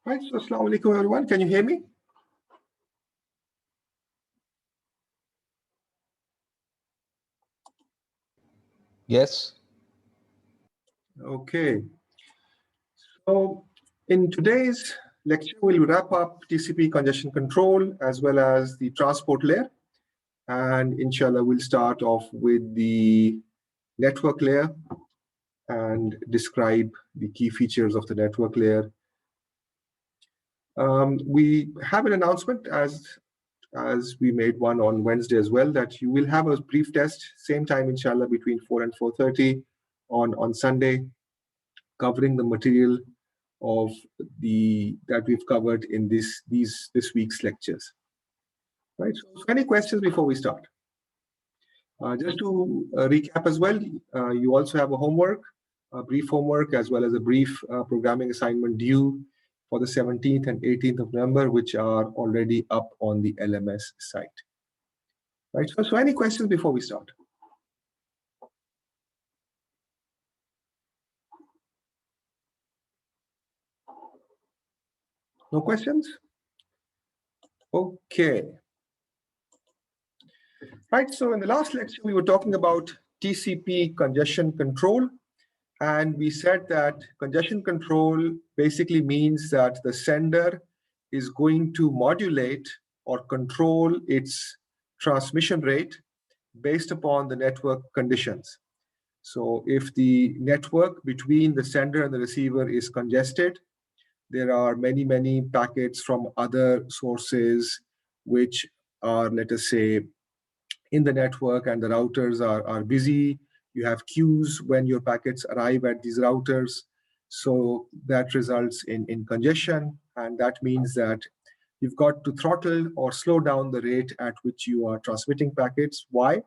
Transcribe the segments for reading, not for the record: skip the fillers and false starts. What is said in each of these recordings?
Right, so Assalamu alaikum everyone. Can you hear me? Yes. Okay. So in today's lecture, we'll wrap up TCP congestion control as well as the transport layer. And inshallah, we'll start off with the network layer and describe the key features of the network layer. We have an announcement as we made one on Wednesday as well, that you will have a brief test, same time, inshallah, between 4 and 4:30 on Sunday, covering the material of that we've covered in this week's lectures. Right. So any questions before we start? Just to recap as well, you also have a homework, a brief homework, as well as a brief programming assignment due for the 17th and 18th of November, which are already up on the LMS site. Right. So any questions before we start? No questions? Okay. Right, so in the last lecture, we were talking about TCP congestion control, and we said that congestion control basically means that the sender is going to modulate or control its transmission rate based upon the network conditions. So if the network between the sender and the receiver is congested, there are many packets from other sources which are, let us say, in the network, and the routers are busy. You have queues when your packets arrive at these routers. So that results in congestion, and that means that you've got to throttle or slow down the rate at which you are transmitting packets. Why?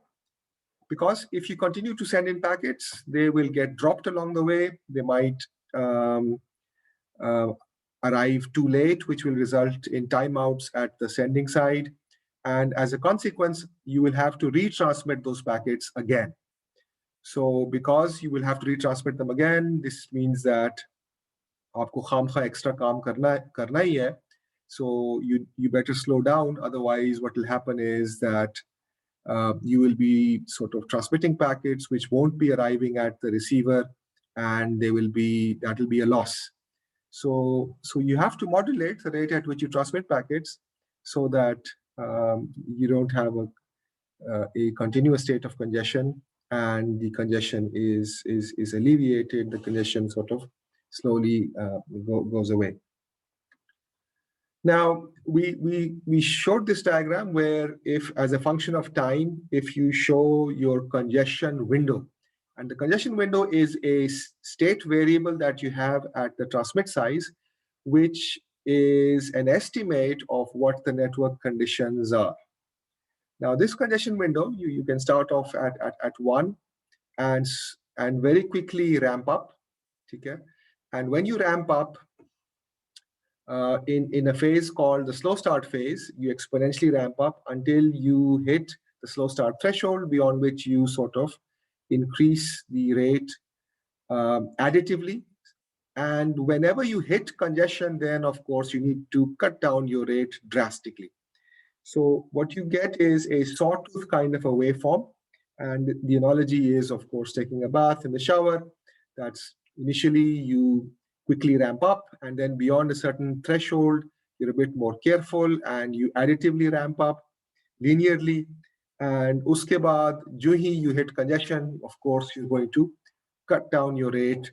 Because if you continue to send in packets, they will get dropped along the way. They might arrive too late, which will result in timeouts at the sending side. And as a consequence, you will have to retransmit those packets again. So because you will have to retransmit them again, this means that aapko khamkha extra kaam karna hi hai. So you better slow down. Otherwise, what will happen is that you will be sort of transmitting packets which won't be arriving at the receiver, and that will be a loss. So you have to modulate the rate at which you transmit packets so that you don't have a continuous state of congestion, and the congestion is alleviated. The congestion sort of slowly goes away. Now we showed this diagram where, if as a function of time, if you show your congestion window, and the congestion window is a state variable that you have at the transmit size, which is an estimate of what the network conditions are. Now, this congestion window, you can start off at 1 and very quickly ramp up. Okay? And when you ramp up in a phase called the slow start phase, you exponentially ramp up until you hit the slow start threshold, beyond which you sort of increase the rate additively. And whenever you hit congestion, then of course you need to cut down your rate drastically. So what you get is a sawtooth kind of a waveform. And the analogy is, of course, taking a bath in the shower. That's initially you quickly ramp up, and then beyond a certain threshold, you're a bit more careful and you additively ramp up linearly. And uske baad, jo hi you hit congestion, of course, you're going to cut down your rate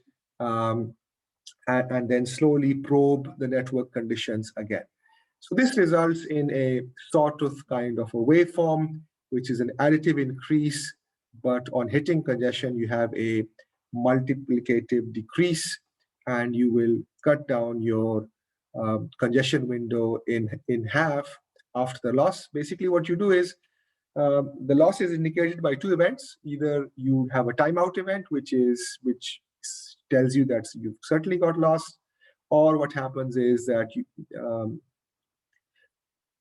and then slowly probe the network conditions again. So this results in a sawtooth kind of a waveform, which is an additive increase, but on hitting congestion, you have a multiplicative decrease, and you will cut down your congestion window in half after the loss. Basically, what you do is the loss is indicated by two events. Either you have a timeout event, which tells you that you've certainly got lost, or what happens is that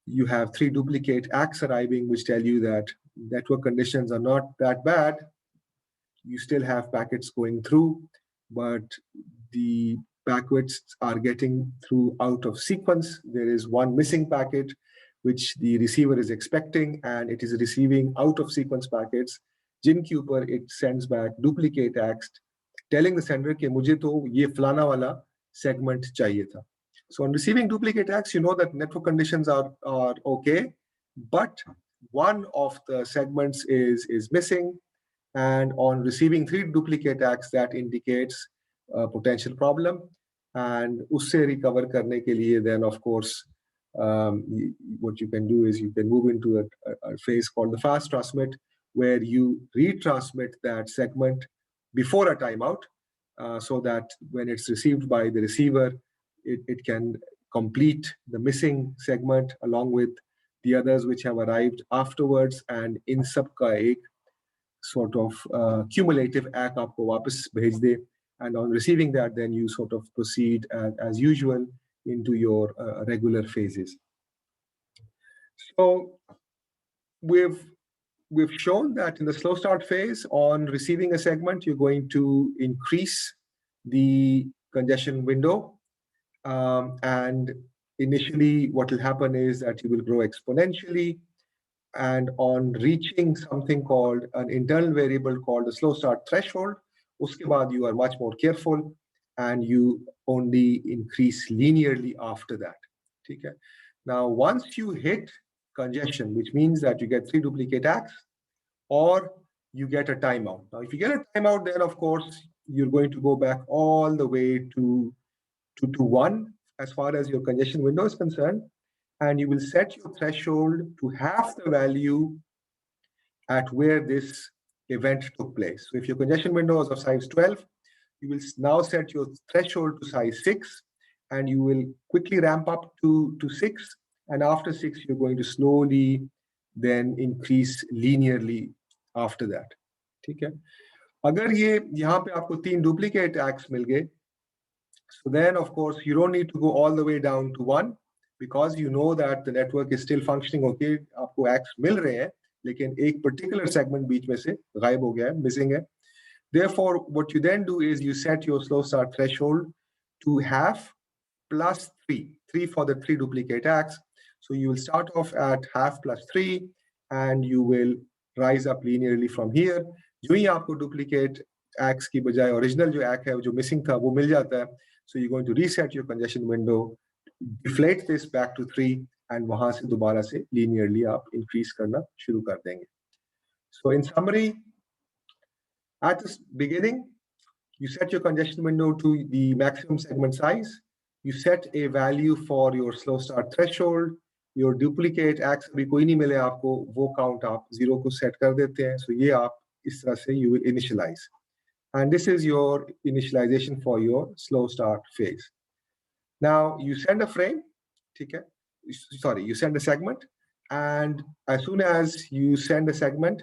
you have 3 duplicate acts arriving, which tell you that network conditions are not that bad. You still have packets going through, but the packets are getting through out of sequence. There is one missing packet which the receiver is expecting, and it is receiving out of sequence packets. जिनके ऊपर it sends back duplicate text telling the sender कि मुझे तो ये फलाना वाला segment चाहिए था. So on receiving duplicate text, you know that network conditions are okay, but one of the segments is missing, and on receiving 3 duplicate tags, that indicates a potential problem. And usse recover karne ke liye, then of course, what you can do is you can move into a phase called the fast transmit, where you retransmit that segment before a timeout, so that when it's received by the receiver, it can complete the missing segment along with the others which have arrived afterwards, and in sab ka ek sort of cumulative act aapko wapas bhej de, and on receiving that, then you sort of proceed as usual into your regular phases. So we've shown that in the slow start phase, on receiving a segment, you're going to increase the congestion window, and initially what will happen is that you will grow exponentially. And on reaching something called an internal variable called the slow start threshold, uske baad you are much more careful and you only increase linearly after that. Okay? Now, once you hit congestion, which means that you get 3 duplicate acts or you get a timeout. Now, if you get a timeout, then of course, you're going to go back all the way to 1 as far as your congestion window is concerned. And you will set your threshold to half the value at where this event took place. So if your congestion window is of size 12, you will now set your threshold to size 6, and you will quickly ramp up to 6. And after 6, you're going to slowly then increase linearly after that. ठीक है? अगर ये यहाँ पे आपको 3 duplicate acts मिल गए, so then of course you don't need to go all the way down to 1, because you know that the network is still functioning okay. आपको acts मिल रहे हैं, लेकिन एक particular segment बीच में से गायब हो गया है, missing है. Therefore, what you then do is you set your slow start threshold to half plus 3 for the 3 duplicate acts. So you will start off at half plus 3, and you will rise up linearly from here. जो ही आपको duplicate acts की बजाय original जो act है, जो missing था, वो मिल जाता है. So you're going to reset your congestion window, deflate this back to 3, and वहां से दोबारा से linearly आप increase करना शुरू कर देंगे. So in summary, at the beginning, you set your congestion window to the maximum segment size. You set a value for your slow start threshold. Your duplicate acts अभी कोई नहीं मिले आपको, वो count आप 0 को set कर देते हैं. So ये आप इस तरह से you will initialize. And this is your initialization for your slow start phase. Now you send a frame, okay? Sorry, you send a segment, and as soon as you send a segment,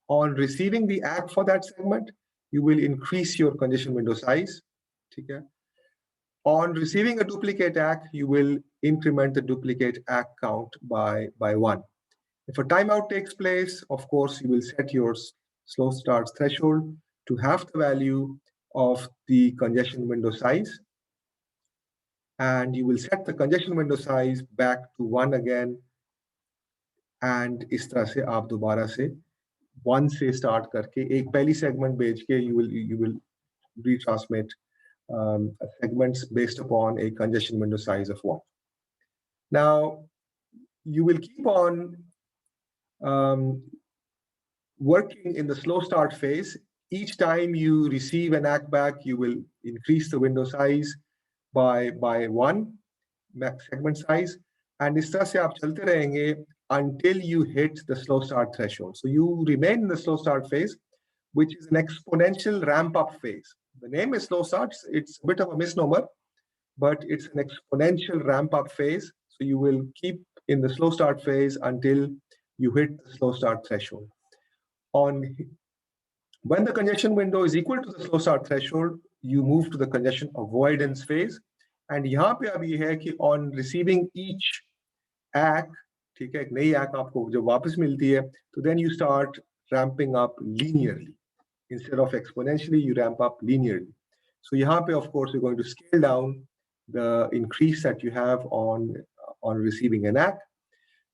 on receiving the act for that segment, you will increase your congestion window size. Okay? On receiving a duplicate act, you will increment the duplicate act count by 1. If a timeout takes place, of course, you will set your slow start threshold to half the value of the congestion window size. And you will set the congestion window size back to 1 again. And इस तरह से आप दोबारा से 1 से start करके एक पहली segment भेज के you will retransmit segments based upon a congestion window size of 1. Now, you will keep on working in the slow start phase. Each time you receive an act back, you will increase the window size by 1 segment size, and इस तरह से आप चलते रहेंगे until you hit the slow start threshold. So you remain in the slow start phase, which is an exponential ramp up phase. The name is slow start. It's a bit of a misnomer, but it's an exponential ramp up phase. So you will keep in the slow start phase until you hit the slow start threshold. When the congestion window is equal to the slow start threshold, you move to the congestion avoidance phase. And यहाँ पे अब ये है कि on receiving each act, ठीक है, एक नई act आपको जब वापस मिलती है, तो then you start ramping up linearly. Instead of exponentially, you ramp up linearly. So यहाँ पे of course you're going to scale down the increase that you have on receiving an ACK.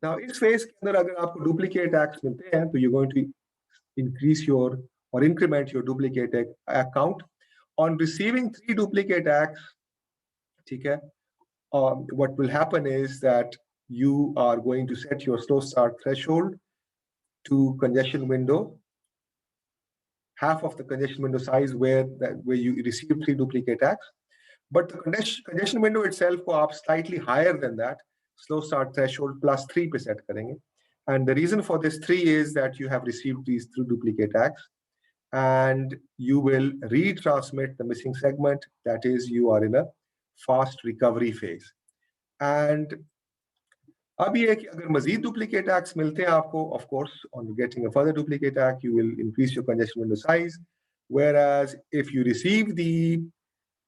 Now इस phase के अंदर अगर आपको duplicate ACKs मिलते हैं तो you're going to increase your or increment your duplicate ACK count. On receiving 3 duplicate ACKs, ठीक है, what will happen is that you are going to set your slow start threshold to congestion window, half of the congestion window size where you receive 3 duplicate ACKs. But the congestion window itself को आप slightly higher than that slow start threshold plus 3 पे set करेंगे. And the reason for this 3 is that you have received these 3 duplicate ACKs and you will retransmit the missing segment. That is, you are in a fast recovery phase. And अब ये कि अगर मजीद duplicate ACKs मिलते हैं आपको, of course, on getting a further duplicate ACK, you will increase your congestion window size. Whereas if you receive the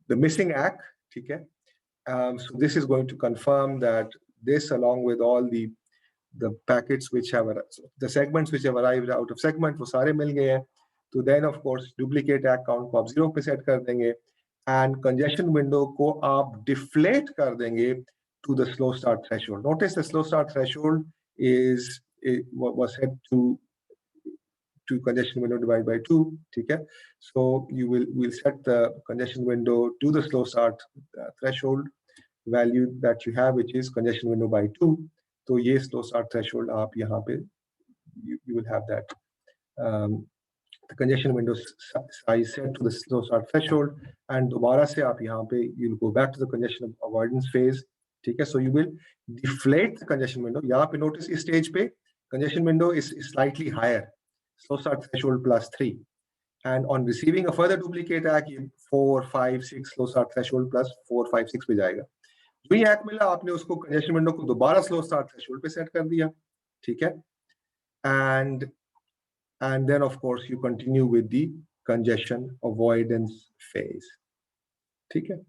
missing ACK, ठीक है, so this is going to confirm that this, along with all the packets which have the segments which have arrived out of segment, वो सारे मिल गए हैं. तो then of course duplicate ACK count को आप 0 पे set कर देंगे and congestion window को आप deflate कर देंगे to the slow start threshold. Notice the slow start threshold was set to congestion window divided by 2. Okay? So you will set the congestion window to the slow start threshold value that you have, which is congestion window by 2. So ये slow start threshold आप यहाँ पे you will have that the congestion window size set to the slow start threshold, and दोबारा से आप यहाँ पे you'll go back to the congestion avoidance phase. ठीक है? So you will deflate the congestion window. यहाँ पे notice इस stage पे congestion window is slightly higher, slow start threshold plus 3, and on receiving a further duplicate ACK 4, 5, 6 slow start threshold plus 4, 5, 6 पे जाएगा. जो ही ACK मिला आपने उसको congestion window को दोबारा slow start threshold पे set कर दिया. ठीक है? And then of course you continue with the congestion avoidance phase. ठीक है?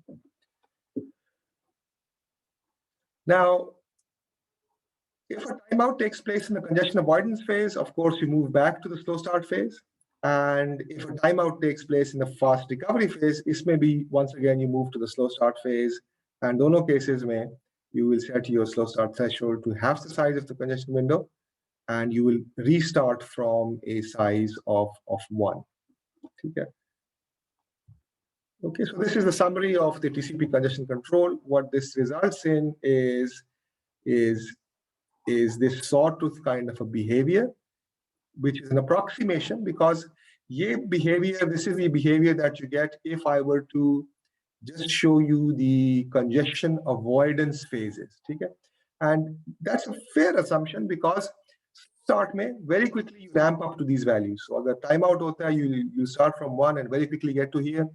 Now, if a timeout takes place in the congestion avoidance phase, of course, you move back to the slow start phase. And if a timeout takes place in the fast recovery phase, this may be, once again, you move to the slow start phase. And in those cases, you will set your slow start threshold to half the size of the congestion window, and you will restart from a size of 1. Okay. Okay, so this is the summary of the TCP congestion control. What this results in is this sawtooth kind of a behavior, which is an approximation, because this is the behavior that you get if I were to just show you the congestion avoidance phases. Okay? And that's a fair assumption because start में very quickly you ramp up to these values. So अगर timeout होता है, you start from 1 and very quickly get to here.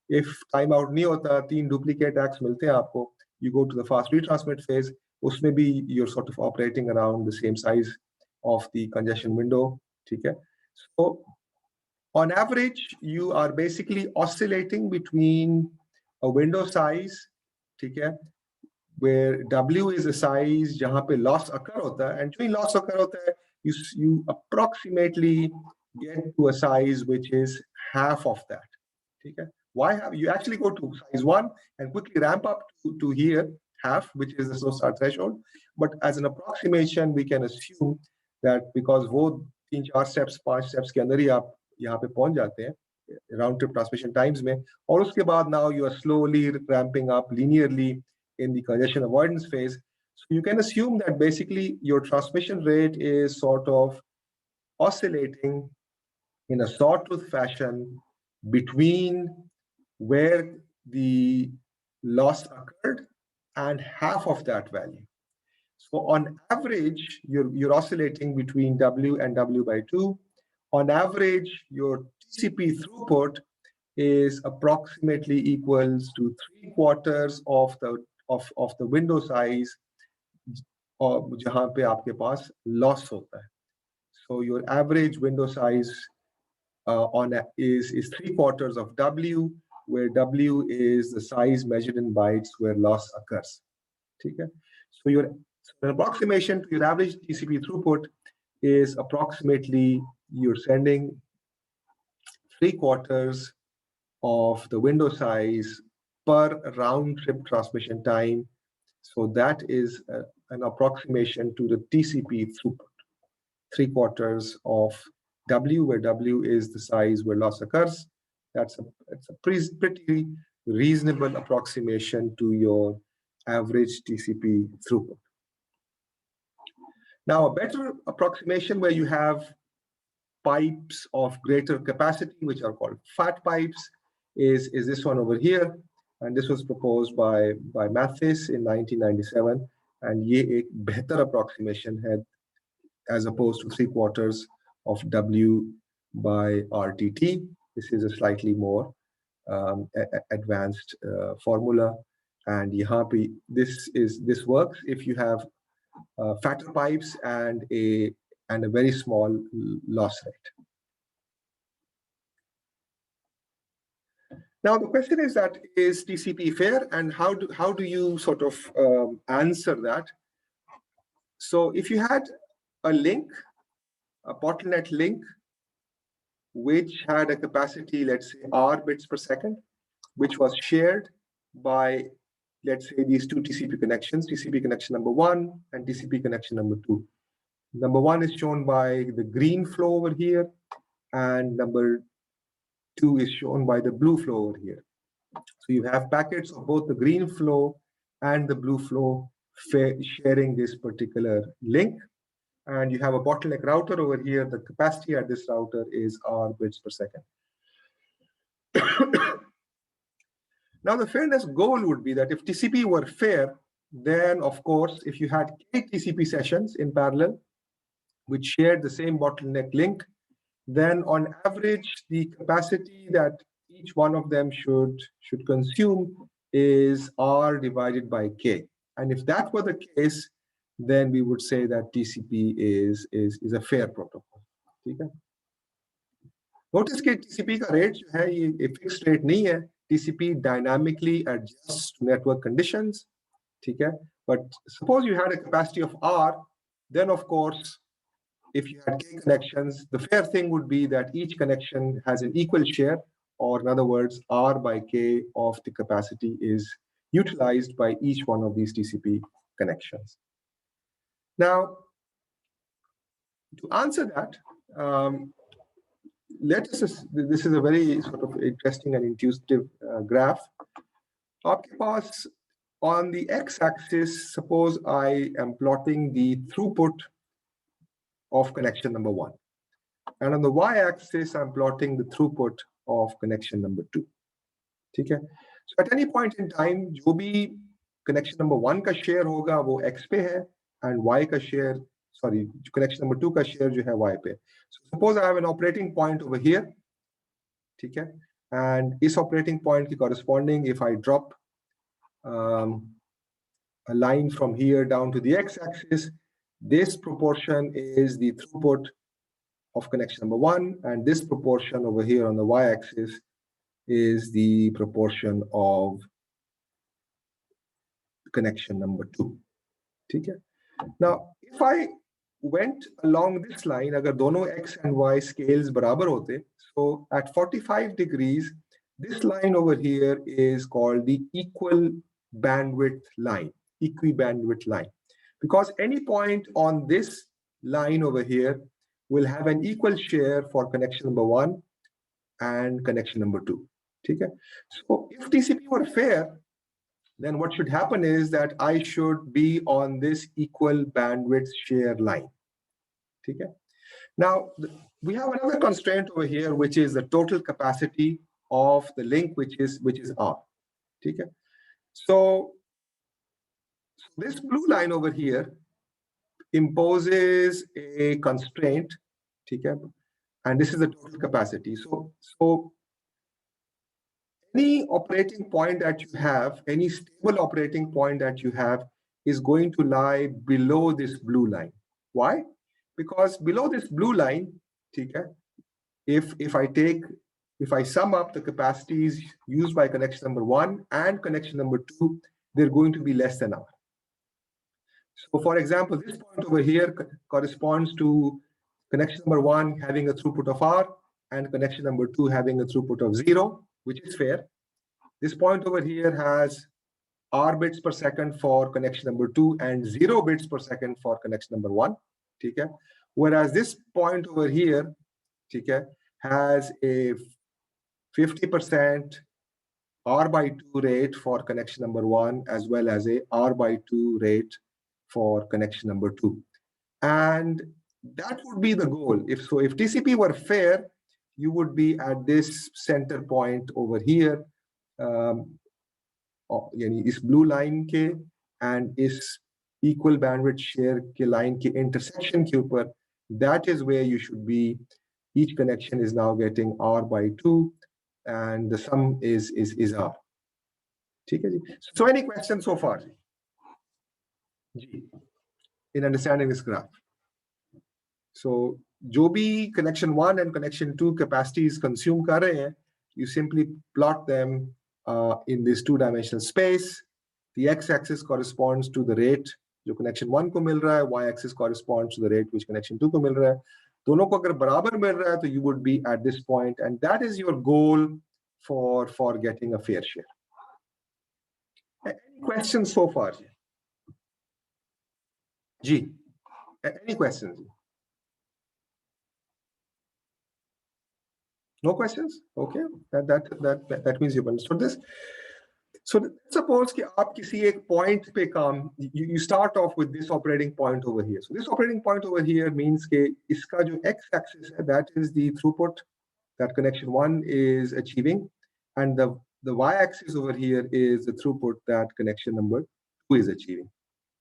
If timeout नहीं होता, 3 duplicate ACKs मिलते हैं आपको, you go to the fast retransmit phase. उसमें भी you're sort of operating around the same size of the congestion window. ठीक है? So on average, you are basically oscillating between a window size, ठीक है, where W is a size जहाँ पे loss occur होता है, and जो loss occur होता है, you approximately get to a size which is half of that. ठीक है? Why have you actually go to size 1 and quickly ramp up to here, half, which is the slow start threshold. But as an approximation, we can assume that because वो 3-4 steps, 5 steps के अंदर ही आप यहाँ पे पहुंच जाते हैं round trip transmission times में, और उसके बाद now you are slowly ramping up linearly in the congestion avoidance phase. So you can assume that basically your transmission rate is sort of oscillating in a sawtooth fashion between where the loss occurred and half of that value. So on average, you're oscillating between W and W by 2. On average, your TCP throughput is approximately equals to 3/4 of the window size जहाँ पे आपके पास loss होता है. So your average window size is 3/4 of W, where W is the size measured in bytes where loss occurs. Okay? So an approximation to your average TCP throughput is approximately you're sending 3/4 of the window size per round trip transmission time. So that is an approximation to the TCP throughput. 3/4 of W, where W is the size where loss occurs. It's a pretty reasonable approximation to your average TCP throughput. Now, a better approximation where you have pipes of greater capacity, which are called fat pipes, is this one over here. And this was proposed by Mathis in 1997. And ये एक बेहतर approximation है as opposed to 3/4 of W by RTT. This is a slightly more advanced formula. And यहाँ पे this works if you have fatter pipes and a very small loss rate. Now the question is that is TCP fair, and how do you sort of answer that? So if you had a link, a bottleneck link, which had a capacity, let's say, R bits per second, which was shared by, let's say, these two TCP connections, TCP connection number 1 and TCP connection number 2. Number 1 is shown by the green flow over here, and number 2 is shown by the blue flow over here. So you have packets of both the green flow and the blue flow sharing this particular link. And you have a bottleneck router over here. The capacity at this router is R bits per second. Now, the fairness goal would be that if TCP were fair, then, of course, if you had k TCP sessions in parallel, which shared the same bottleneck link, then on average, the capacity that each one of them should consume is R divided by K. And if that were the case, then we would say that TCP is a fair protocol. ठीक है? Notice कि TCP का rate जो है ये fixed rate नहीं है. TCP dynamically adjusts to network conditions. ठीक है? But suppose you had a capacity of R, then of course, if you had K connections, the fair thing would be that each connection has an equal share, or in other words, R by K of the capacity is utilized by each one of these TCP connections. Now, to answer that, this is a very sort of interesting and intuitive graph. आपके पास on the x-axis, suppose I am plotting the throughput of connection number 1. And on the y-axis, I'm plotting the throughput of connection number 2. ठीक है? So at any point in time, जो भी connection number 1 का share होगा वो x पे है, and y का share, sorry, connection number 2 का share जो है y पे. So suppose I have an operating point over here, ठीक है? And इस operating point की corresponding, if I drop a line from here down to the x-axis, this proportion is the throughput of connection number 1, and this proportion over here on the y-axis is the proportion of connection number 2. Okay? Now, if I went along this line, agar dono x and y scales barabar hote, so at 45 degrees, this line over here is called the equal bandwidth line, equibandwidth line. Because any point on this line over here will have an equal share for connection number 1 and connection number 2. Okay? So if TCP were fair, then what should happen is that I should be on this equal bandwidth share line. Okay? Now, we have another constraint over here, which is the total capacity of the link, which is R. Okay? So this blue line over here imposes a constraint, okay? And this is the total capacity. So any operating point that you have, any stable operating point that you have is going to lie below this blue line. Why? Because below this blue line, okay, if I sum up the capacities used by connection number 1 and connection number 2, they're going to be less than R. So for example, this point over here corresponds to connection number 1 having a throughput of R and connection number 2 having a throughput of 0. which is fair. This point over here has R bits per second for connection number 2 and 0 bits per second for connection number 1. Okay? Whereas this point over here, okay, has a 50% R by 2 rate for connection number 1, as well as a R by 2 rate for connection number 2. And that would be the goal. If TCP were fair, you would be at this center point over here, इस blue line के and इस equal bandwidth share के line के intersection के ऊपर, that is where you should be. Each connection is now getting R by 2, and the sum is R. ठीक है जी? So any questions so far? Ji, in understanding this graph. So जो भी connection 1 and connection 2 capacities consume कर रहे हैं, you simply plot them in this two-dimensional space. The x-axis corresponds to the rate जो connection 1 को मिल रहा है, y-axis corresponds to the rate which connection 2 को मिल रहा है. दोनों को अगर बराबर मिल रहा है, तो you would be at this point, and that is your goal for getting a fair share. Any questions so far? Ji, any questions? No questions? Okay, that means you've understood this. So suppose कि आप किसी एक point पे काम, you start off with this operating point over here. So this operating point over here means कि इसका जो x-axis है, that is the throughput that connection 1 is achieving, and the y-axis over here is the throughput that connection number 2 is achieving.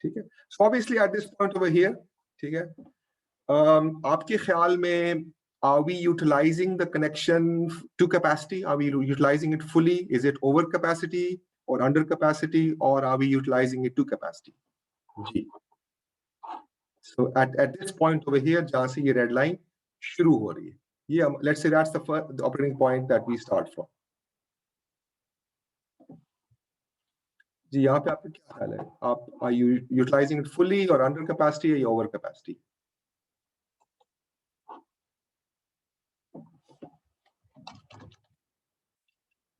ठीक है? So obviously at this point over here, ठीक है? आपके ख्याल में, are we utilizing the connection to capacity? Are we utilizing it fully? Is it over capacity or under capacity, or are we utilizing it to capacity? G. So at this point over here, जहाँ से ये red line शुरू हो रही है, ये let's say that's the operating point that we start from. जी, यहाँ पे आपका क्या ख्याल है? आप are you utilizing it fully or under capacity or over capacity?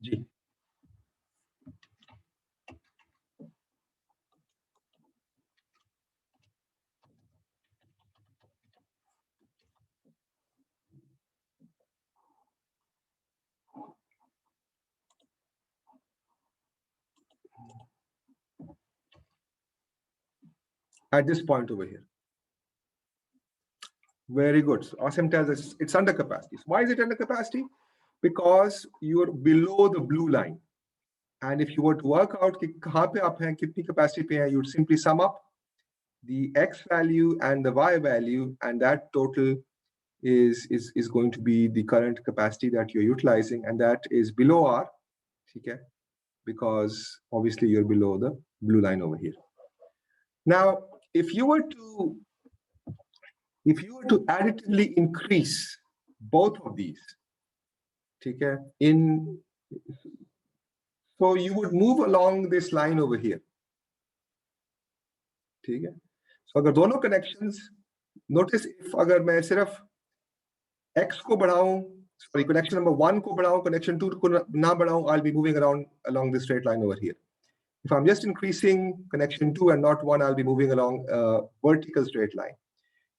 Ji. At this point over here. Very good. So Asim tells us it's under capacity. So why is it under capacity? Because you're below the blue line. And if you were to work out कि कहाँ पे आप हैं, कितनी capacity पे हैं, you'd simply sum up the x value and the y value, and that total is going to be the current capacity that you're utilizing, and that is below R, okay? Because obviously you're below the blue line over here. Now, if you were to additively increase both of these, okay, so you would move along this line over here. ठीक है? So अगर दोनों connections, notice if अगर मैं सिर्फ x को बढ़ाऊं, sorry, connection number 1 को बढ़ाऊं, connection 2 को ना बढ़ाऊं, I'll be moving around along this straight line over here. If I'm just increasing connection 2 and not 1, I'll be moving along a vertical straight line.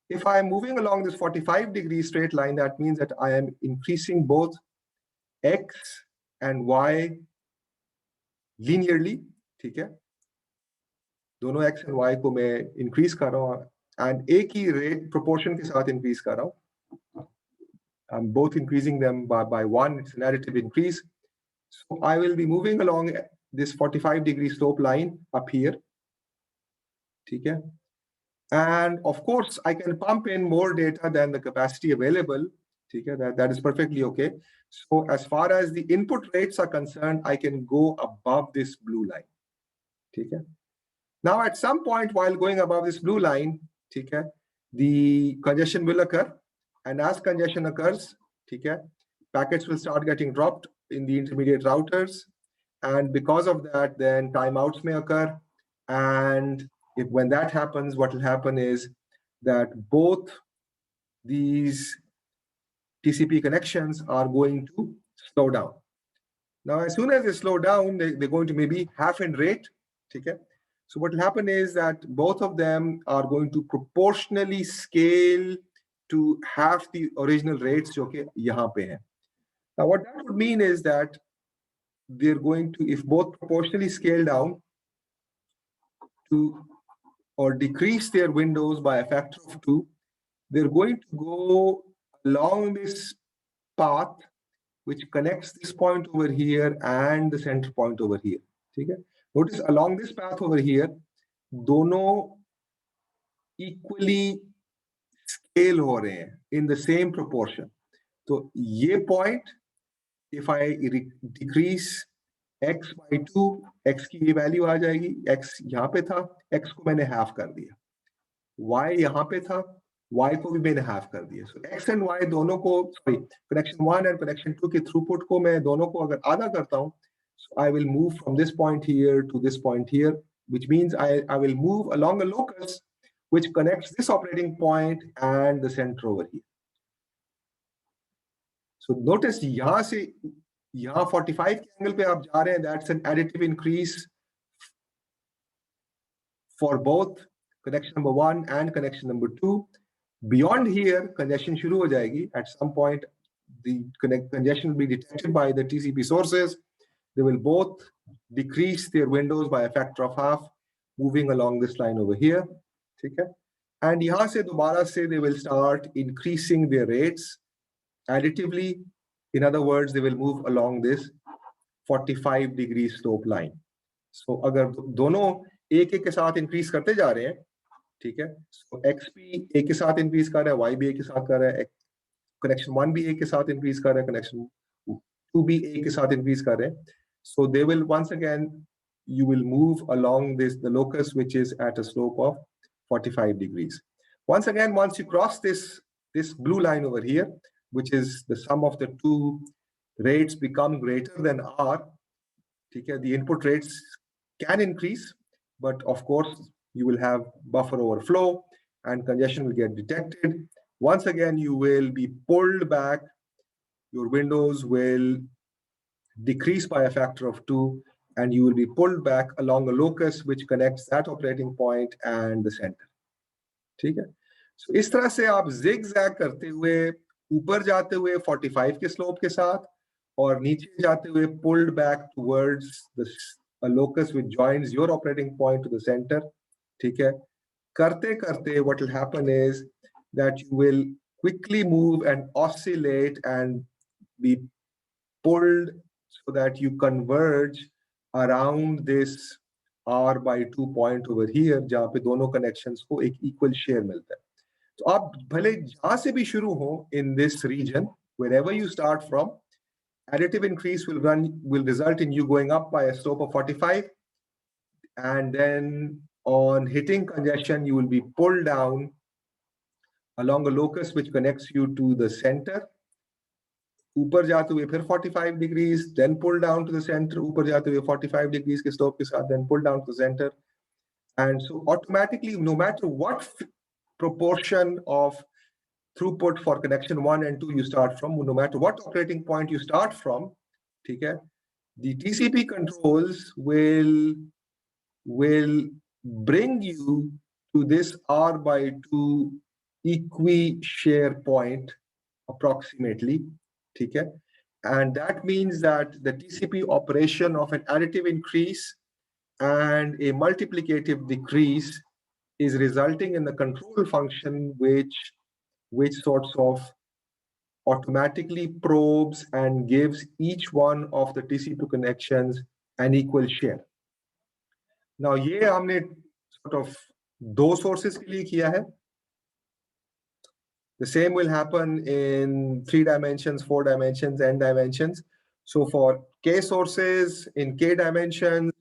If I'm moving along this 45-degree straight line, that means that I am increasing both x and y linearly, ठीक है? दोनों x and y को मैं increase कर रहा हूँ, and एक ही rate proportion के साथ increase कर रहा हूँ. I'm both increasing them by 1. It's an additive increase. So I will be moving along this 45-degree slope line up here. ठीक है? And of course, I can pump in more data than the capacity available. ठीक है? That is perfectly okay. So as far as the input rates are concerned, I can go above this blue line. ठीक है? Now, at some point while going above this blue line, ठीक है, the congestion will occur. And as congestion occurs, ठीक है, packets will start getting dropped in the intermediate routers. And because of that, then timeouts may occur. And when that happens, what will happen is that both these TCP connections are going to slow down. Now, as soon as they slow down, they're going to maybe half in rate. Okay? So what will happen is that both of them are going to proportionally scale to half the original rates जो कि यहाँ पे हैं. Now, what that would mean is that they're going to, if both proportionally scale down to or decrease their windows by a factor of 2, they're going to go along this path which connects this point over here and the center point over here. Okay? Notice along this path over here, दोनों equally scale हो रहे हैं in the same proportion. तो ये point, if I decrease x by 2, x की ये value आ जाएगी, x यहाँ पे था, x को मैंने half कर दिया, y यहाँ पे था, y को भी मैंने half कर दिया. So x and y दोनों को, sorry, connection 1 and connection 2 की throughput को मैं दोनों को अगर आधा करता हूँ, so I will move from this point here to this point here, which means I will move along a locus which connects this operating point and the center over here. So notice यहाँ से यहाँ 45 के angle पे आप जा रहे हैं, that's an additive increase for both connection number 1 and connection number 2. Beyond here, congestion शुरू हो जाएगी. At some point, the congestion will be detected by the TCP sources. They will both decrease their windows by a factor of half, moving along this line over here. Okay? And यहाँ से दोबारा से they will start increasing their rates additively. In other words, they will move along this 45-degree slope line. So अगर दोनों एक के साथ increase करते जा रहे हैं, ठीक है? So x भी एक के साथ increase कर रहा है, y भी एक के साथ कर रहा है, connection 1 भी एक के साथ increase कर रहा है, connection 2 भी एक के साथ increase कर रहे हैं. So they will once again, you will move along the locus which is at a slope of 45 degrees. Once again, once you cross this blue line over here, which is the sum of the two rates become greater than R, okay, the input rates can increase, but of course you will have buffer overflow and congestion will get detected. Once again, you will be pulled back. Your windows will decrease by a factor of 2, and you will be pulled back along a locus which connects that operating point and the center. ठीक है? So इस तरह से आप zigzag करते हुए ऊपर जाते हुए 45 के slope के साथ और नीचे जाते हुए pulled back towards a locus which joins your operating point to the center. ठीक है? करते करते what will happen is that you will quickly move and oscillate and be pulled so that you converge around this R by 2 point over here, जहाँ पे दोनों connections को एक equal share मिलता है. तो आप भले जहाँ से भी शुरू हो in this region, wherever you start from, additive increase will result in you going up by a slope of 45, and then on hitting congestion, you will be pulled down along a locus which connects you to the center. ऊपर जाते हुए फिर 45 degrees, then pull down to the center, ऊपर जाते हुए 45 degrees के slope के साथ, then pull down to the center. And so automatically, no matter what proportion of throughput for connection 1 and 2 you start from, no matter what operating point you start from, ठीक है, the TCP controls will bring you to this R by 2 equi-share point approximately. Okay? And that means that the TCP operation of an additive increase and a multiplicative decrease is resulting in the control function which sorts of automatically probes and gives each one of the TCP connections an equal share. Now, ये हमने sort of दो sources के लिए किया है. The same will happen in 3 dimensions, 4 dimensions, n dimensions. So for k sources in k dimensions,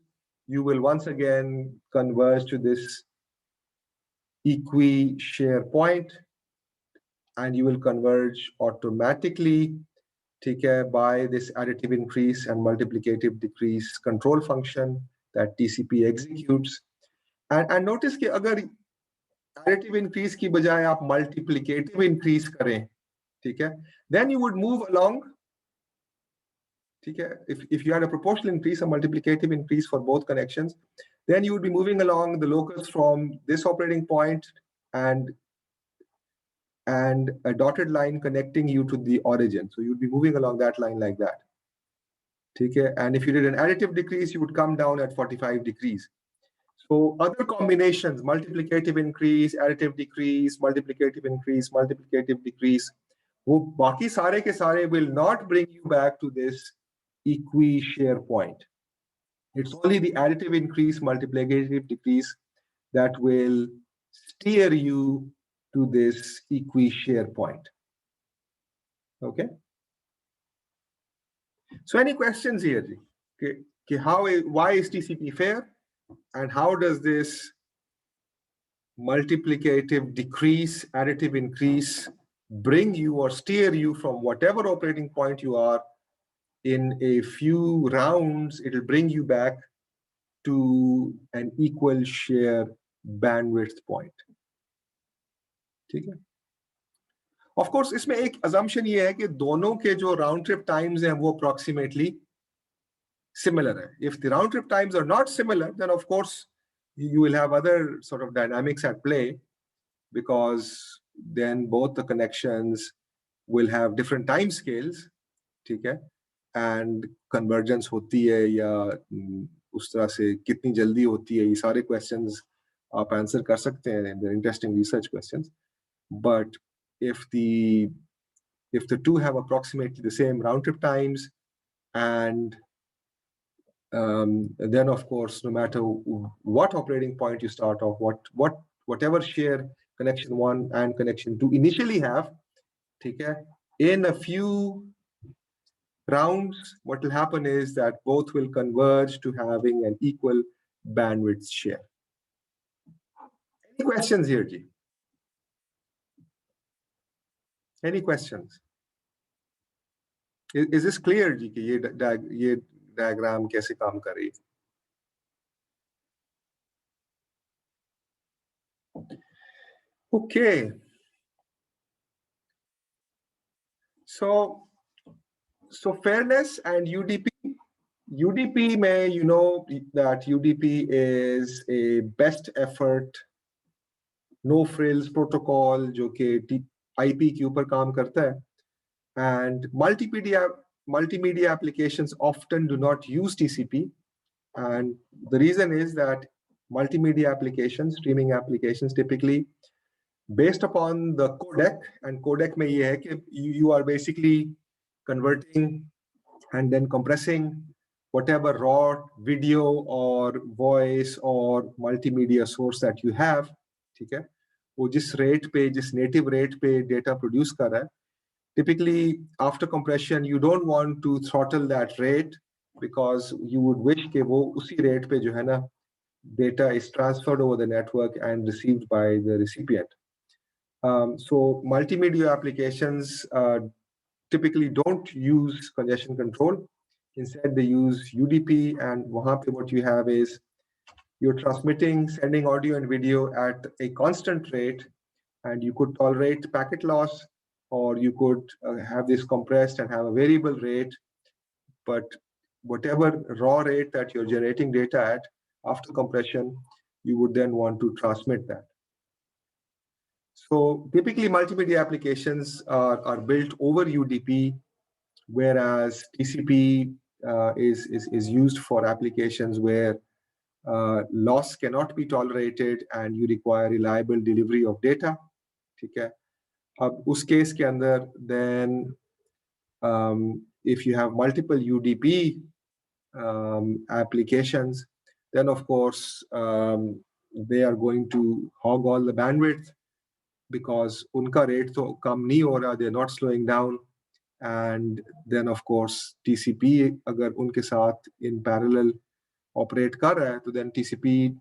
you will once again converge to this equi-share point, and you will converge automatically by this additive increase and multiplicative decrease control function that TCP executes. And notice कि अगर additive increase की बजाय आप multiplicative increase करें, ठीक है, then you would move along Okay? If you had a proportional increase, a multiplicative increase for both connections, then you would be moving along the locus from this operating point and a dotted line connecting you to the origin. So you'd be moving along that line like that. Okay? And if you did an additive decrease, you would come down at 45 degrees. So other combinations, multiplicative increase, additive decrease, multiplicative increase, multiplicative decrease, वो बाकी सारे के सारे will not bring you back to this equi-share point. It's only the additive increase, multiplicative decrease that will steer you to this equi-share point. Okay. So any questions here? Okay. Why is TCP fair? And how does this multiplicative decrease, additive increase bring you or steer you from whatever operating point you are? In a few rounds, it'll bring you back to an equal share bandwidth point. ठीक है? Of course, इसमें एक assumption ये है कि दोनों के जो round trip times हैं वो approximately similar है. If the round trip times are not similar, then of course you will have other sort of dynamics at play, because then both the connections will have different time scales, ठीक है? And convergence होती है या उस तरह से कितनी जल्दी होती है, ये सारे questions आप answer कर सकते हैं. They're interesting research questions. But if the two have approximately the same round trip times, and then of course, no matter what operating point you start off, whatever share connection 1 and connection 2 initially have, okay, in a few rounds, what will happen is that both will converge to having an equal bandwidth share. Any questions here, Ji? Any questions? Is this clear, Ji, कि ये diagram कैसे काम कर रही है? Okay. So fairness and UDP. UDP may, you know that UDP is a best effort, no frills protocol, जो कि IP के ऊपर काम करता है. And multimedia applications often do not use TCP. And the reason is that multimedia applications, streaming applications, typically based upon the codec, and codec mein ye hai ki you are basically converting and then compressing whatever raw video or voice or multimedia source that you have, ठीक है? वो जिस rate पे, जिस native rate पे data produce कर रहा है, typically after compression you don't want to throttle that rate, because you would wish कि वो उसी rate पे जो है ना data is transferred over the network and received by the recipient. So multimedia applications typically don't use congestion control. Instead, they use UDP, and wahan pe what you have is you're transmitting, sending audio and video at a constant rate, and you could tolerate packet loss, or you could have this compressed and have a variable rate. But whatever raw rate that you're generating data at after compression, you would then want to transmit that. So typically multimedia applications are built over UDP, whereas TCP is used for applications where loss cannot be tolerated and you require reliable delivery of data. ठीक है? अब उस case के अंदर, then if you have multiple UDP applications, then of course they are going to hog all the bandwidth, because unka rate to kam nahi ho raha, they're not slowing down. And then of course TCP agar unke saath in parallel operate kar raha hai, to then TCP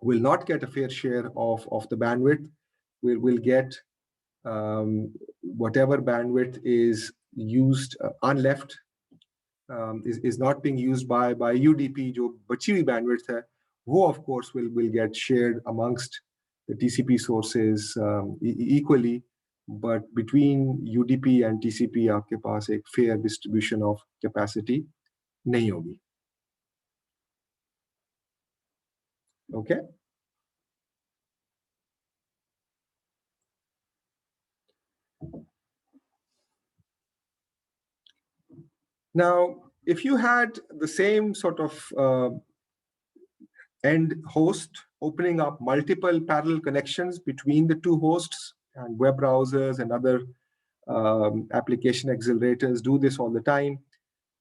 will not get a fair share of the bandwidth. We'll get whatever bandwidth is used unleft, is not being used by UDP, jo bachi hui bandwidth hai, wo of course will get shared amongst the TCP sources equally, but between UDP and TCP आपके पास एक fair distribution of capacity नहीं होगी. Okay. Now, if you had the same sort of end host opening up multiple parallel connections between the two hosts, and web browsers and other application accelerators do this all the time,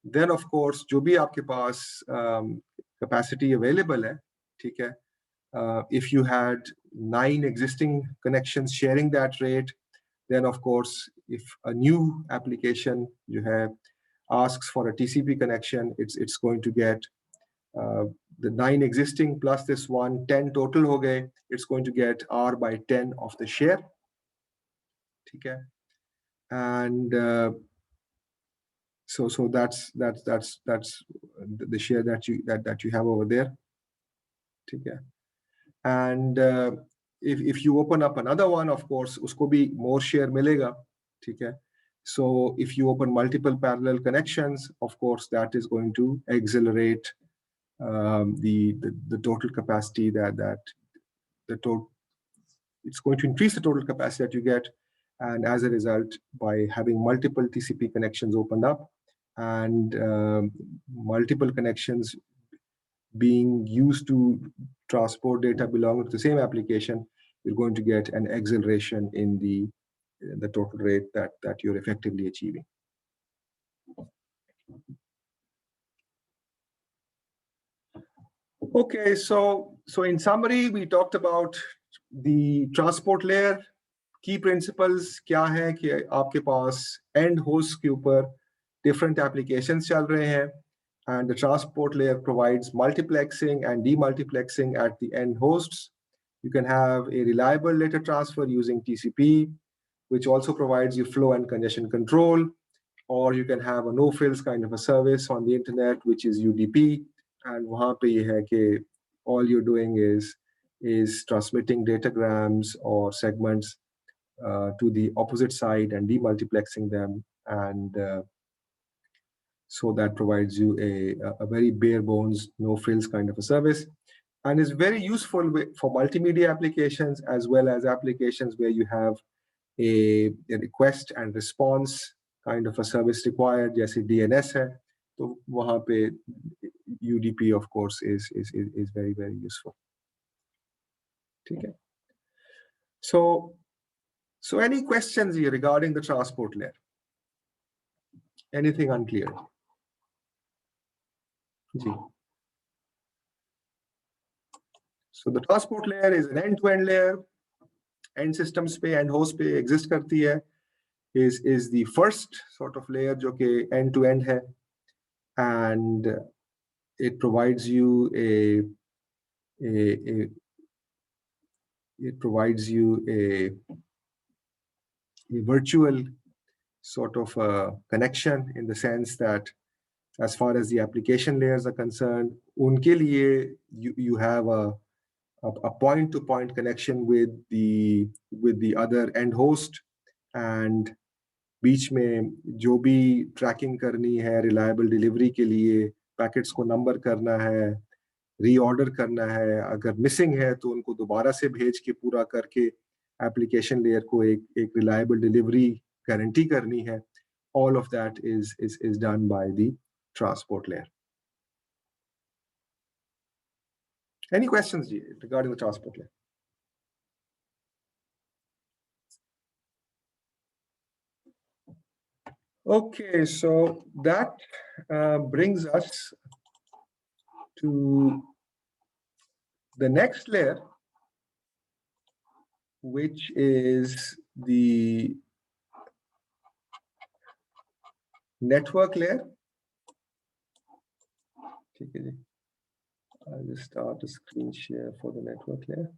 then of course, जो भी आपके पास capacity available है, ठीक है? If you had 9 existing connections sharing that rate, then of course, if a new application you have asks for a TCP connection, it's going to get the 9 existing plus this one, 10 total ho gaye, it's going to get R by 10 of the share. Okay. And so that's the share that you have over there. Okay. And if you open up another one, of course, usko bhi more share milega. Okay. So if you open multiple parallel connections, of course, that is going to accelerate the total capacity it's going to increase the total capacity that you get, and as a result, by having multiple TCP connections opened up and multiple connections being used to transport data belonging to the same application, you're going to get an acceleration in the total rate that you're effectively achieving. Okay, so in summary, we talked about the transport layer. Key principles क्या है कि आपके पास end host के ऊपर different applications चल रहे हैं, and the transport layer provides multiplexing and demultiplexing at the end hosts. You can have a reliable data transfer using TCP, which also provides you flow and congestion control, or you can have a no-frills kind of a service on the internet, which is UDP. And वहाँ पे ये है कि all you're doing is transmitting datagrams or segments to the opposite side and demultiplexing them, and so that provides you a very bare bones, no frills kind of a service, and is very useful for multimedia applications as well as applications where you have a request and response kind of a service required, जैसे DNS है, तो वहाँ पे UDP of course is very useful. Okay. So any questions here regarding the transport layer? Anything unclear? Ji. So the transport layer is an end-to-end layer. End systems पे end host पे exist करती है. Is the first sort of layer जो कि end-to-end है, and it provides you a virtual sort of connection, in the sense that as far as the application layers are concerned, उनके लिए you have a point-to-point connection with the other end host, and बीच में जो भी trekking करनी है reliable delivery के लिए, packets को नंबर करना है, रीऑर्डर करना है, अगर मिसिंग है तो उनको दोबारा से भेज के पूरा करके एप्लीकेशन लेयर को एक रिलायबल डिलीवरी गारंटी करनी है, all of that is done by the transport layer. Any questions regarding the transport layer? Okay, so that brings us to the next layer, which is the network layer. Okay, I'll just start a screen share for the network layer.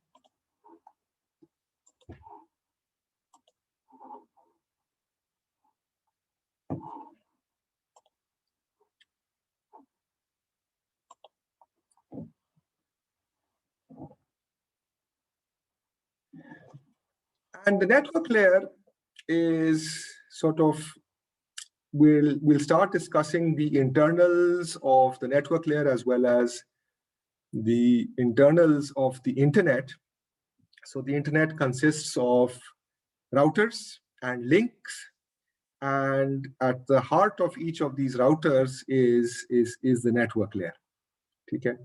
And the network layer is sort of, we'll start discussing the internals of the network layer as well as the internals of the internet. So the internet consists of routers and links, and at the heart of each of these routers is the network layer. Okay.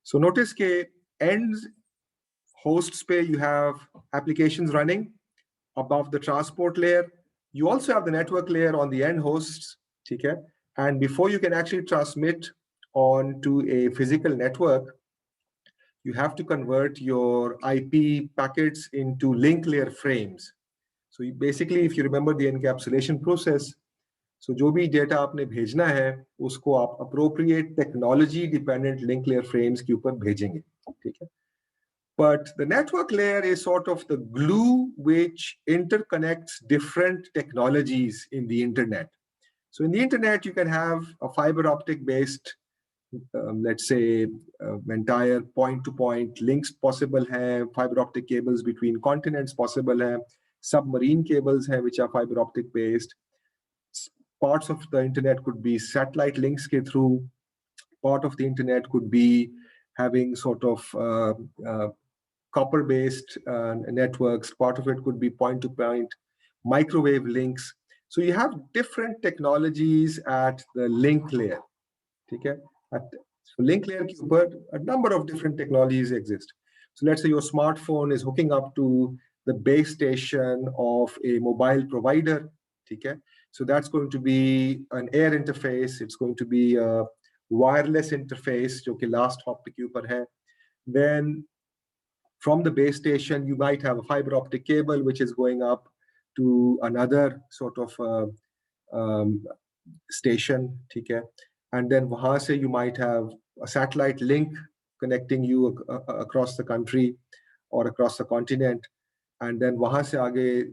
So notice that ends hosts pe you have applications running above the transport layer. You also have the network layer on the end hosts. Okay. And before you can actually transmit onto a physical network, you have to convert your IP packets into link layer frames. So basically, if you remember the encapsulation process, so जो भी data आपने भेजना है, उसको आप appropriate technology dependent link layer frames के ऊपर भेजेंगे, ठीक है? But the network layer is sort of the glue which interconnects different technologies in the internet. So in the internet, you can have a fiber optic based let's say entire point-to-point links possible hai, fiber optic cables between continents possible hai, submarine cables hai, which are fiber optic based. Parts of the internet could be satellite links ke through. Part of the internet could be having sort of copper-based networks. Part of it could be point-to-point microwave links. So you have different technologies at the link layer. Okay? So link layer ke upar, a number of different technologies exist. So let's say your smartphone is hooking up to the base station of a mobile provider. Okay? So that's going to be an air interface. It's going to be a wireless interface, jo ki last hop ke upar hai. Then from the base station, you might have a fiber optic cable which is going up to another sort of station. Okay? And then wahan se you might have a satellite link connecting you across the country or across the continent. And then wahan se aage,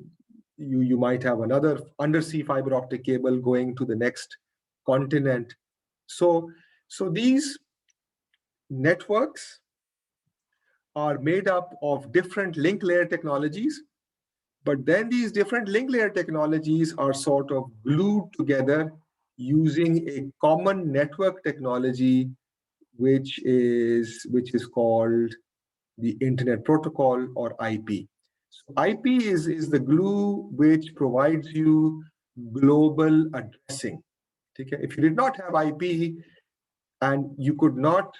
you might have another undersea fiber optic cable going to the next continent. So these networks are made up of different link layer technologies, but then these different link layer technologies are sort of glued together using a common network technology, which is called the Internet Protocol, or IP. So IP is the glue which provides you global addressing. Okay? If you did not have IP and you could not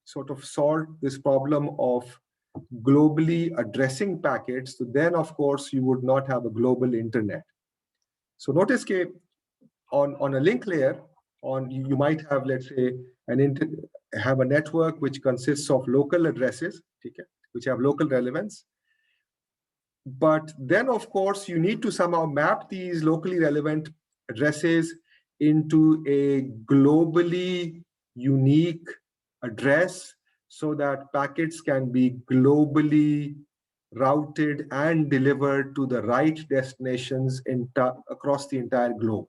sort of solve this problem of globally addressing packets, so then of course you would not have a global internet. So notice that on a link layer, you might have, let's say, have a network which consists of local addresses, okay, which have local relevance. But then, of course, you need to somehow map these locally relevant addresses into a globally unique address so that packets can be globally routed and delivered to the right destinations across the entire globe.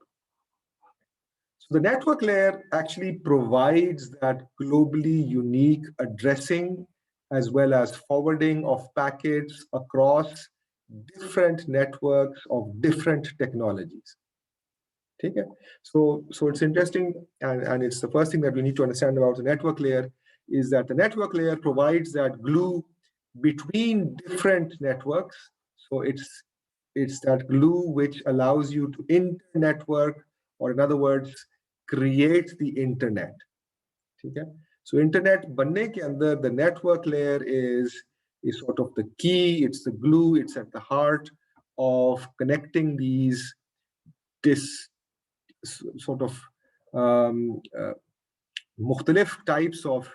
So the network layer actually provides that globally unique addressing as well as forwarding of packets across different networks of different technologies. Okay? So it's interesting, and it's the first thing that we need to understand about the network layer is that the network layer provides that glue between different networks. So it's that glue which allows you to inter-network, or in other words, create the internet. Okay? So internet banne ke andar, the network layer is sort of the key, it's the glue, it's at the heart of connecting this sort of मुख्तलिफ types of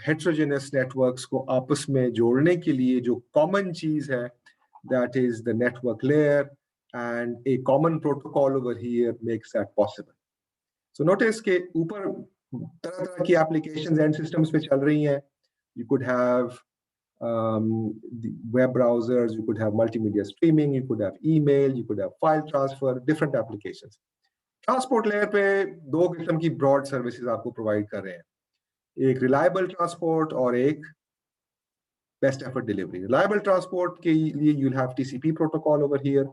heterogeneous networks को आपस में जोड़ने के लिए जो common चीज है, that is the network layer, and a common protocol over here makes that possible. So notice के ऊपर तरह-तरह की applications and systems पे चल रही हैं. You could have the web browsers, you could have multimedia streaming, you could have email, you could have file transfer, different applications. Transport layer पे दो किस्म की broad services आपको provide कर रहे हैं. एक reliable transport और एक best effort delivery. Reliable transport के लिए you'll have TCP protocol over here,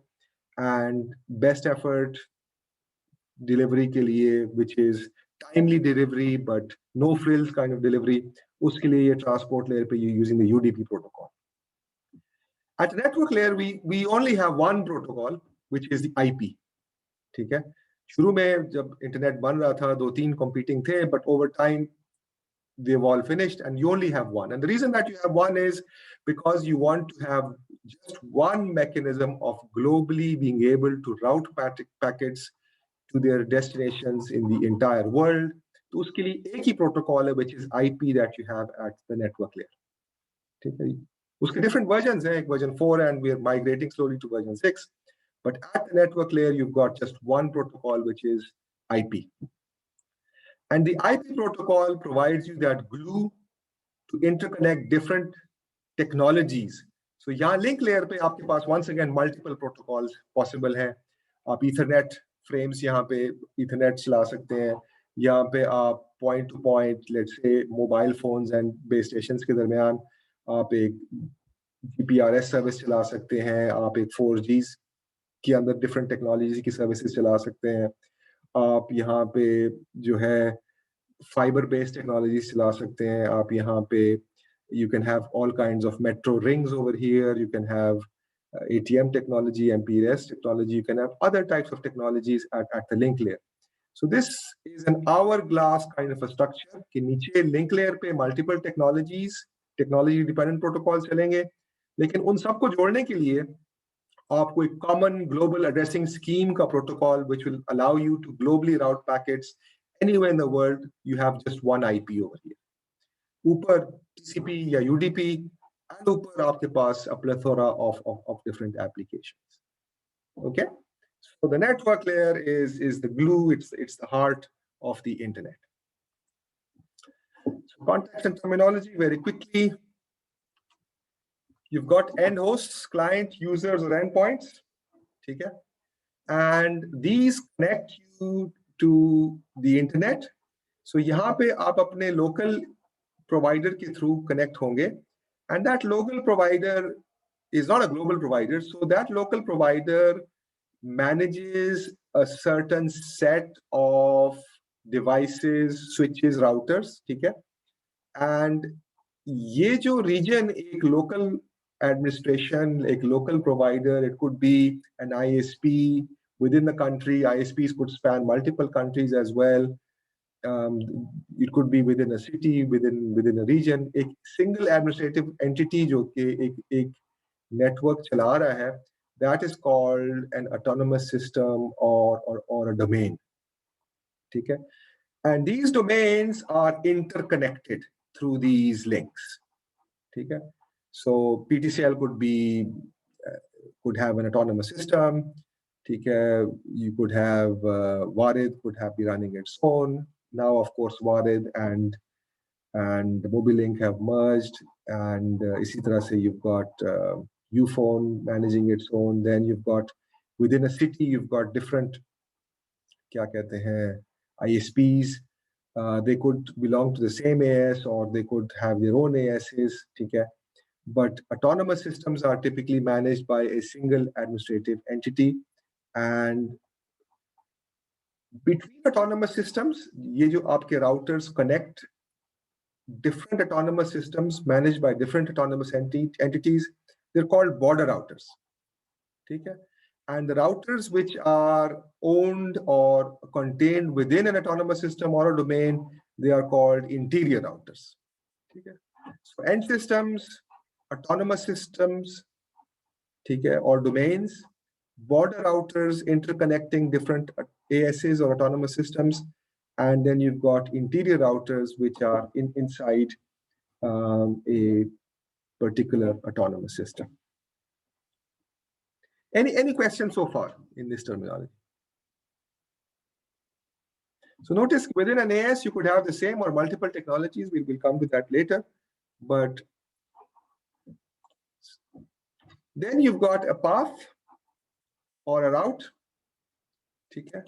and best effort delivery के लिए, which is timely delivery but no frills kind of delivery, उसके लिए ये transport layer पे you're using the UDP protocol. At network layer, we only have one protocol, which is the IP. ठीक है? शुरू में जब इंटरनेट बन रहा था, 2-3 competing थे, but over time they've all finished and you only have one. And the reason that you have one is because you want to have just one mechanism of globally being able to route packets to their destinations in the entire world. तो उसके लिए एक ही protocol है, which is IP that you have at the network layer. ठीक है? उसके different versions हैं, एक version 4 and we're migrating slowly to version 6. But at the network layer, you've got just one protocol, which is IP. And the IP protocol provides you that glue to interconnect different technologies. So यहाँ link layer पे आपके पास once again multiple protocols possible हैं. आप Ethernet frames यहाँ पे Ethernet चला सकते हैं. यहाँ पे आप point to point, let's say mobile phones and base stations के दरमियान आप एक GPRS service चला सकते हैं. आप एक 4Gs के अंदर different technologies की services चला सकते हैं. आप यहाँ पे जो है fiber based technologies चला सकते हैं. आप यहाँ पे you can have all kinds of metro rings over here. You can have ATM technology, MPLS technology. You can have other types of technologies at the link layer. So this is an hourglass kind of a structure कि नीचे link layer पे multiple technologies, technology dependent protocols चलेंगे. लेकिन उन सबको जोड़ने के लिए आपको एक common global addressing scheme का protocol which will allow you to globally route packets anywhere in the world. You have just one IP over here. ऊपर TCP या UDP and ऊपर आपके पास a plethora of different applications. Okay, so the network layer is the glue. It's the heart of the internet. So context and terminology very quickly. You've got end hosts, client, users, or endpoints. Okay, and these connect you to the internet. So यहाँ पे आप अपने local provider के through connect होंगे, and that local provider is not a global provider. So that local provider manages a certain set of devices, switches, routers. ठीक है? And ये जो region एक local administration, like local provider, it could be an ISP within the country. ISPs could span multiple countries as well. It could be within a city, within a region. A single administrative entity जो कि एक network चला रहा है, that is called an autonomous system or a domain. ठीक है? And these domains are interconnected through these links. ठीक है? So PTCL could have an autonomous system. ठीक है? You could have Warid could be running its own. Now, of course, Warid and Mobilink have merged, and इसी तरह से you've got Uphone managing its own. Then you've got within a city you've got different क्या कहते हैं ISPs. They could belong to the same AS or they could have their own ASs. ठीक है? But autonomous systems are typically managed by a single administrative entity, and between autonomous systems, ये जो आपके routers connect different autonomous systems managed by different autonomous entities. They're called border routers. ठीक है? And the routers which are owned or contained within an autonomous system or a domain, they are called interior routers. ठीक है? So end systems, autonomous systems, ठीक है, or domains, border routers interconnecting different ASs or autonomous systems, and then you've got interior routers which are inside a particular autonomous system. Any questions so far in this terminology? So notice within an AS you could have the same or multiple technologies. We will come to that later, but then you've got a path or a route. ठीक है?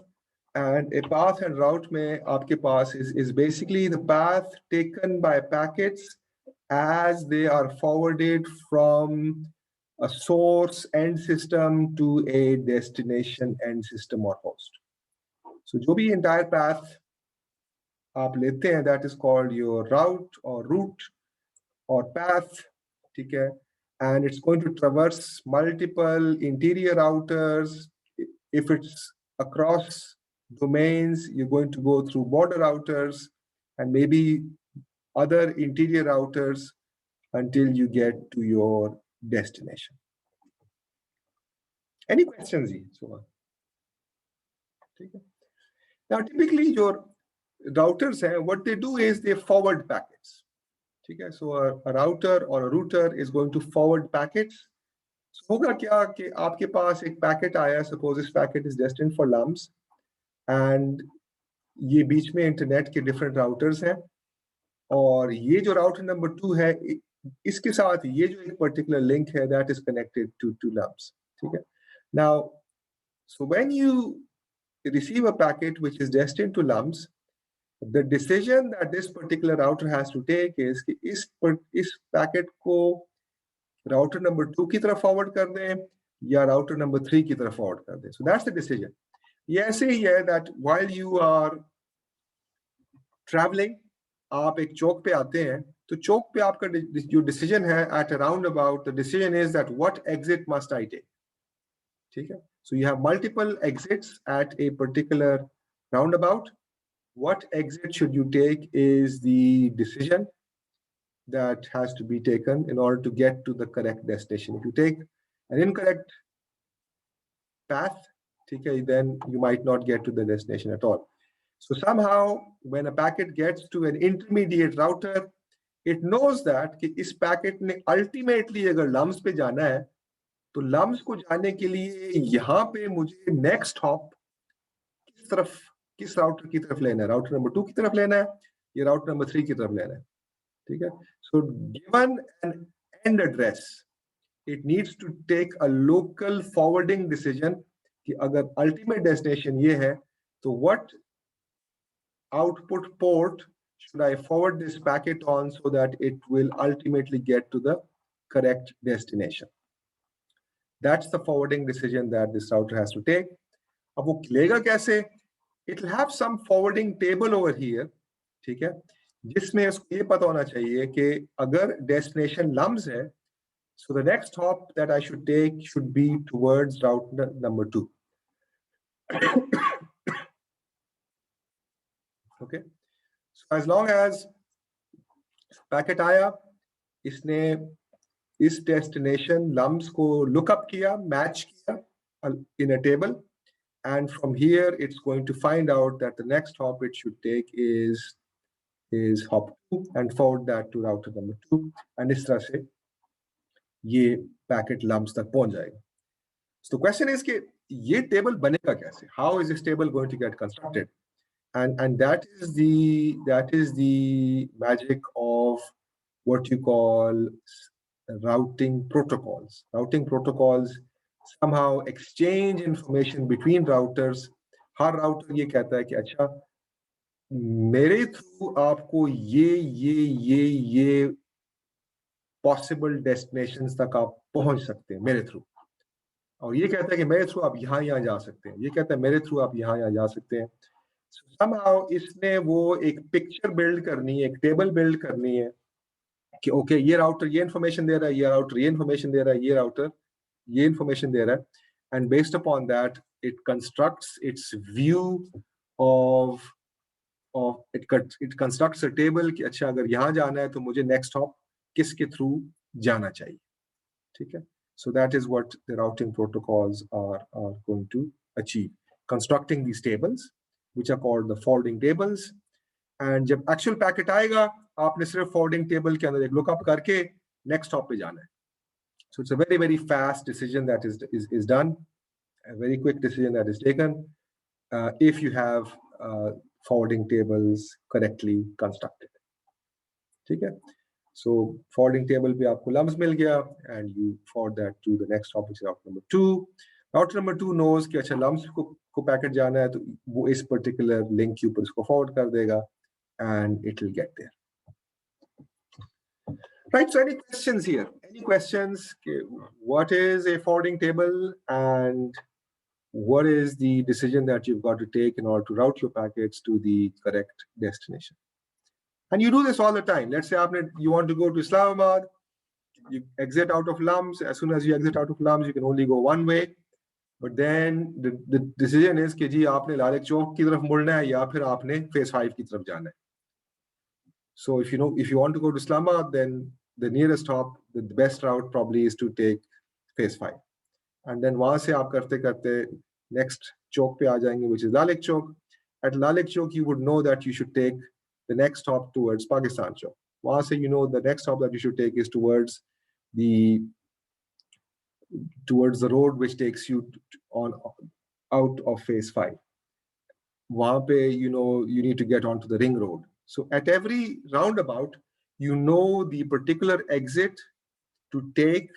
And a path and route में आपके पास is basically the path taken by packets as they are forwarded from a source end system to a destination end system or host. So जो भी entire path आप लेते हैं, that is called your route or route or path, ठीक है? And it's going to traverse multiple interior routers. If it's across domains, you're going to go through border routers and maybe other interior routers until you get to your destination. Any questions? So, now, typically your routers, what they do is they forward packets. Okay, so a router or a router is going to forward packets. So होगा क्या कि आपके पास एक packet आया, suppose this packet is destined for LUMS, and ये बीच में internet के different routers हैं, और ये जो router number 2 है, इसके साथ ये जो एक particular link है, that is connected to LUMS. ठीक है? Now, so when you receive a packet which is destined to LUMS, the decision that this particular router has to take is कि इस पैकेट को router number 2 की तरफ forward कर दें या router number 3 की तरफ forward कर दें. So that's the decision. ये ऐसे ही है that while you are traveling, आप एक चौक पे आते हैं, तो चौक पे आपका जो decision है at a roundabout, the decision is that what exit must I take? ठीक है? So you have multiple exits at a particular roundabout. What exit should you take is the decision that has to be taken in order to get to the correct destination. If you take an incorrect path, okay, then you might not get to the destination at all. So somehow, when a packet gets to an intermediate router, it knows that कि इस packet ने ultimately अगर LUMS पे जाना है, तो LUMS को जाने के लिए यहाँ पे मुझे next hop किस router की तरफ लेना है, router number 2 की तरफ लेना है या router number 3 की तरफ लेना है. ठीक है? So given an end address, it needs to take a local forwarding decision कि अगर ultimate destination ये है, तो what output port should I forward this packet on so that it will ultimately get to the correct destination? That's the forwarding decision that this router has to take. अब वो लेगा कैसे? It will have some forwarding table over here, ठीक है? जिसमें उसको ये पता होना चाहिए कि अगर destination LUMS है, so the next hop that I should take should be towards route number 2. Okay, so as long as packet आया, इसने इस destination LUMS को look up किया, match किया in a table, and from here it's going to find out that the next hop it should take is hop 2 and forward that to router number 2, and इस तरह से ये packet LUMS तक पहुंच जाएगा. So the question is कि ये table बनेगा कैसे? How is this table going to get constructed? And that is the magic of what you call routing protocols. Routing protocols somehow exchange information between routers. Her router ये कहता है कि अच्छा मेरे through आपको ये possible destinations तक आप पहुंच सकते हैं मेरे through, और ये कहता है कि मेरे through आप यहाँ जा सकते हैं, ये कहता है मेरे through आप यहाँ जा सकते हैं. So somehow इसने वो एक picture build करनी है, एक table build करनी है कि okay ये router ये information दे रहा है, ये router ये information दे रहा है, ये router ये information दे रहा है, and based upon that it constructs its view of it constructs a table कि अच्छा अगर यहाँ जाना है तो मुझे next hop किसके through जाना चाहिए. ठीक है? So that is what the routing protocols are going to achieve, constructing these tables which are called the forwarding tables. And जब actual packet आएगा, आपने सिर्फ forwarding table के अंदर एक lookup करके next hop पे जाना है. So it's a very, very fast decision that is done, a very quick decision that is taken if you have forwarding tables correctly constructed. ठीक है? So forwarding table पे आपको LUMS मिल गया, and you forward that to the next hop, which is route number 2. Route number 2 knows कि अच्छा LUMS को packet जाना है, तो वो इस particular link के ऊपर इसको forward कर देगा, and it will get there. Right, so any questions here? Any questions? Okay, what is a forwarding table and what is the decision that you've got to take in order to route your packets to the correct destination? And you do this all the time. Let's say you want to go to Islamabad, you exit out of Lums. As soon as you exit out of Lums, you can only go one way. But then the decision is कि जी आपने लालक चौक की तरफ मुड़ना है या फिर आपने phase 5 की तरफ जाना है. So if you want to go to Islamabad, then the nearest hop, the best route probably is to take phase 5. And then वहां से आप करते करते next चौक पे आ जाएंगे, which is Lalik Chowk. At Lalik Chowk, you would know that you should take the next hop towards Pakistan Chowk. वहां से the next hop that you should take is towards the road which takes you out of phase 5. वहां पे you need to get onto the ring road. So at every roundabout, the particular exit to take.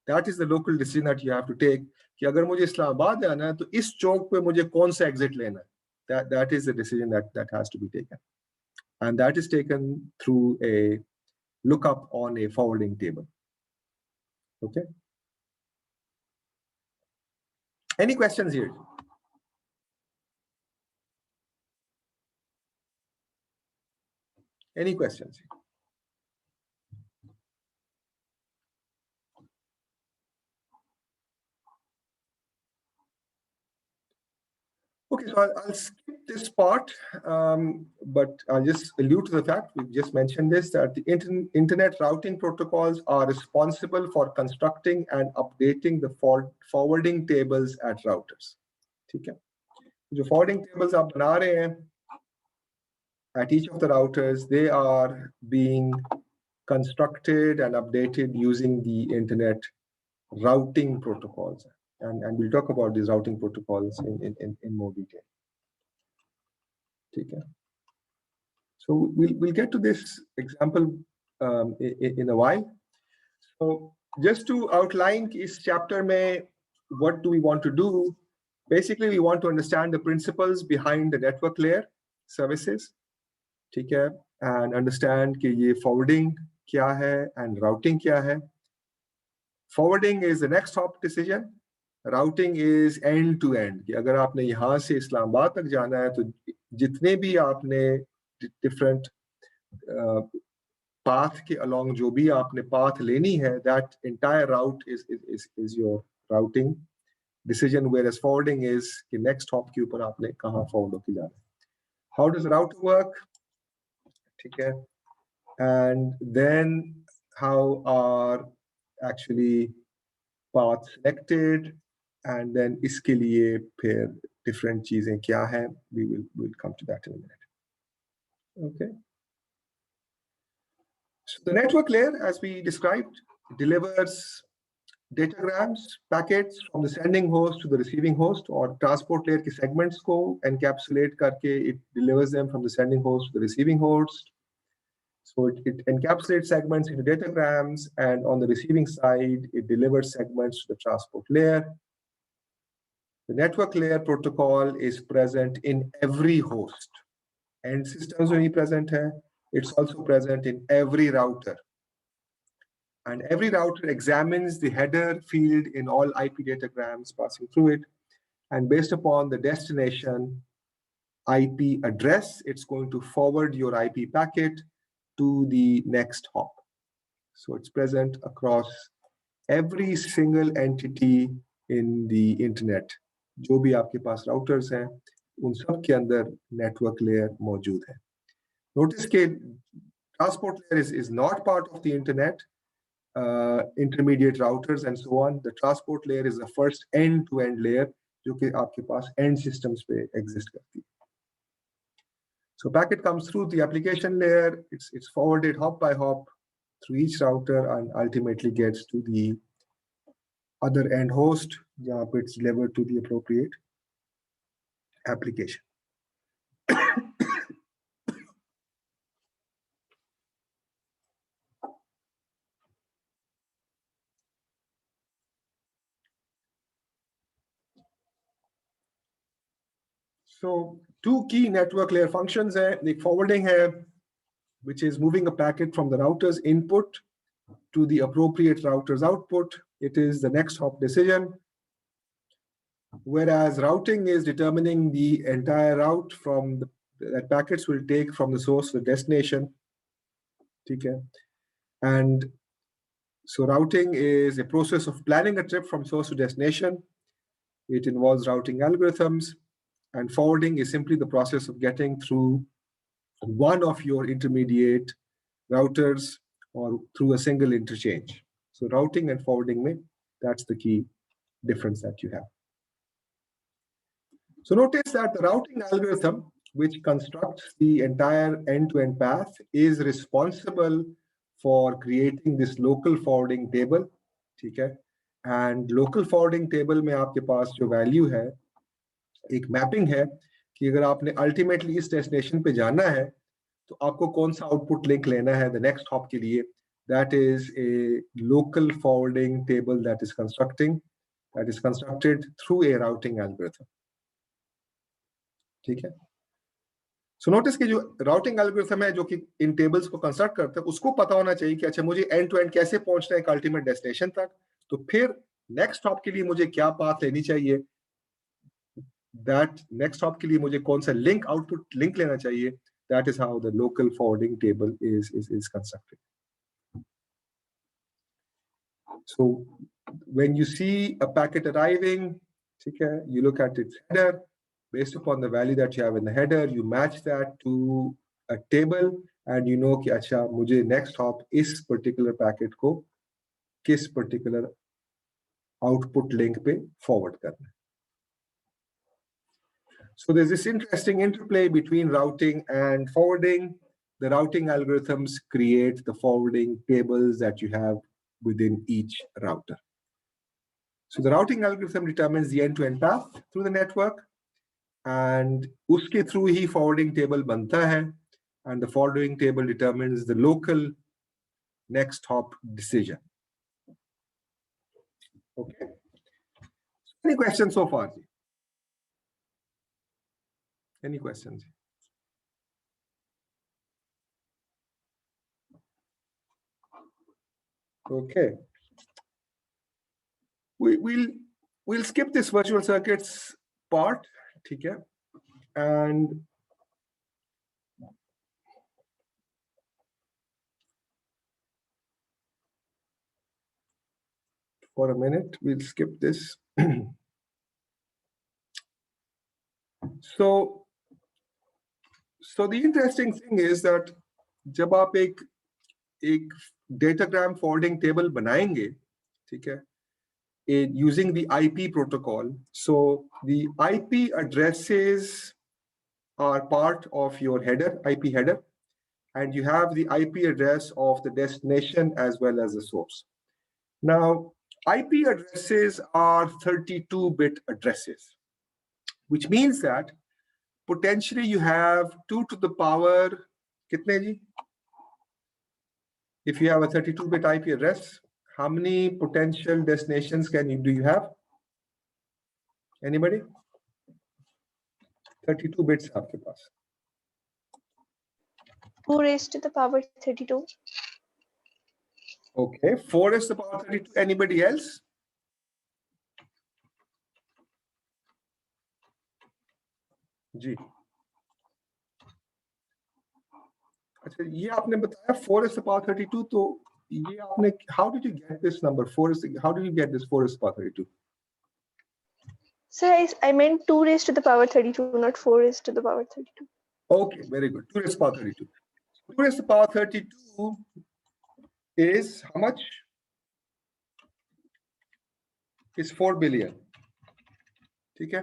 That is the local decision that you have to take. कि अगर मुझे इस्लामाबाद जाना है तो इस चौक पे मुझे कौन सा exit लेना है. That is the decision that has to be taken, and that is taken through a lookup on a forwarding table. Okay. Any questions here? Any questions? Okay, so I'll skip this part, but I'll just allude to the fact, we just mentioned this, that the internet routing protocols are responsible for constructing and updating the forwarding tables at routers. ठीक है? जो forwarding tables आप बना रहे हैं at each of the routers, they are being constructed and updated using the internet routing protocols. And we'll talk about these routing protocols in more detail. Okay. So we'll get to this example in a while. So just to outline this chapter, what do we want to do? Basically, we want to understand the principles behind the network layer services, okay, and understand कि ये forwarding क्या है and routing क्या है. Forwarding is the next hop decision. Routing is end to end. कि अगर आपने यहाँ से इस्लामाबाद तक जाना है तो जितने भी आपने different path के along जो भी आपने path लेनी है, that entire route is your routing decision, whereas forwarding is कि next hop के ऊपर आपने कहाँ forward होके जाना है. How does route work? ठीक है. And then how are actually paths selected, and then इसके लिए फिर different चीजें क्या हैं, we'll come to that in a minute. Okay. So the network layer, as we described, delivers datagrams, packets from the sending host to the receiving host, or transport layer के segments को encapsulate करके it delivers them from the sending host to the receiving host. So it encapsulates segments into datagrams, and on the receiving side, it delivers segments to the transport layer. The network layer protocol is present in every host. End systems only present here. It's also present in every router. And every router examines the header field in all IP datagrams passing through it. And based upon the destination IP address, it's going to forward your IP packet to the next hop. So it's present across every single entity in the internet. जो भी आपके पास routers हैं, उन सब के अंदर network layer मौजूद है. Notice that transport layer is not part of the internet, intermediate routers and so on. The transport layer is the first end-to-end layer जो कि आपके पास end systems पे exist करती है. So packet comes through the application layer, it's forwarded hop by hop through each router and ultimately gets to the other end host, where it's delivered to the appropriate application. So two key network layer functions are the forwarding here, which is moving a packet from the router's input to the appropriate router's output. It is the next hop decision. Whereas routing is determining the entire route from that packets will take from the source to the destination. Okay. And so routing is a process of planning a trip from source to destination. It involves routing algorithms, and forwarding is simply the process of getting through one of your intermediate routers or through a single interchange. So routing and forwarding, that's the key difference that you have. So notice that the routing algorithm, which constructs the entire end-to-end path, is responsible for creating this local forwarding table. Okay? And local forwarding table में आपके पास जो value है, एक mapping है कि अगर आपने ultimately इस destination पे जाना है, तो आपको कौन सा output link लेना है the next hop के लिए. That is a local forwarding table that is constructed through a routing algorithm. ठीक है. So notice कि जो routing algorithm है जो कि इन tables को construct करता है, उसको पता होना चाहिए कि अच्छा मुझे end to end कैसे पहुंचना है एक ultimate destination तक. तो फिर next hop के लिए मुझे क्या path लेनी चाहिए, that next hop के लिए मुझे कौन सा link output link लेना चाहिए. That is how the local forwarding table is constructed. So when you see a packet arriving, okay, you look at its header. Based upon the value that you have in the header, you match that to a table, and you know कि अच्छा मुझे next hop इस particular packet को किस particular output link पे forward करना है. So there's this interesting interplay between routing and forwarding. The routing algorithms create the forwarding tables that you have within each router. So the routing algorithm determines the end-to-end path through the network, and uske through he forwarding table बनता है, and the forwarding table determines the local next hop decision. Okay. Any questions so far? Any questions? Okay. We'll skip this virtual circuits part, okay? And for a minute, we'll skip this. So the interesting thing is that जब आप एक datagram forwarding table बनाएंगे, ठीक है? Using the IP protocol. So the IP addresses are part of your header, IP header, and you have the IP address of the destination as well as the source. Now, IP addresses are 32-bit addresses, which means that potentially you have 2 to the power, kitne ji? If you have a 32-bit IP address, how many potential destinations do you have? Anybody? 32 bits आपके पास. 4 raised to the power 32. Okay, 4 raised to the power 32. Anybody else? जी. अच्छा, ये आपने बताया 4 raised to the power 32. तो ये आपने, how did you get this number? How did you get this 4 raised to the power 32? Sir, I meant 2 raised to the power 32, not 4 raised to the power 32. Okay, very good. 2 raised to the power 32. 2 raised to the power 32 is how much? Is 4 billion. Okay.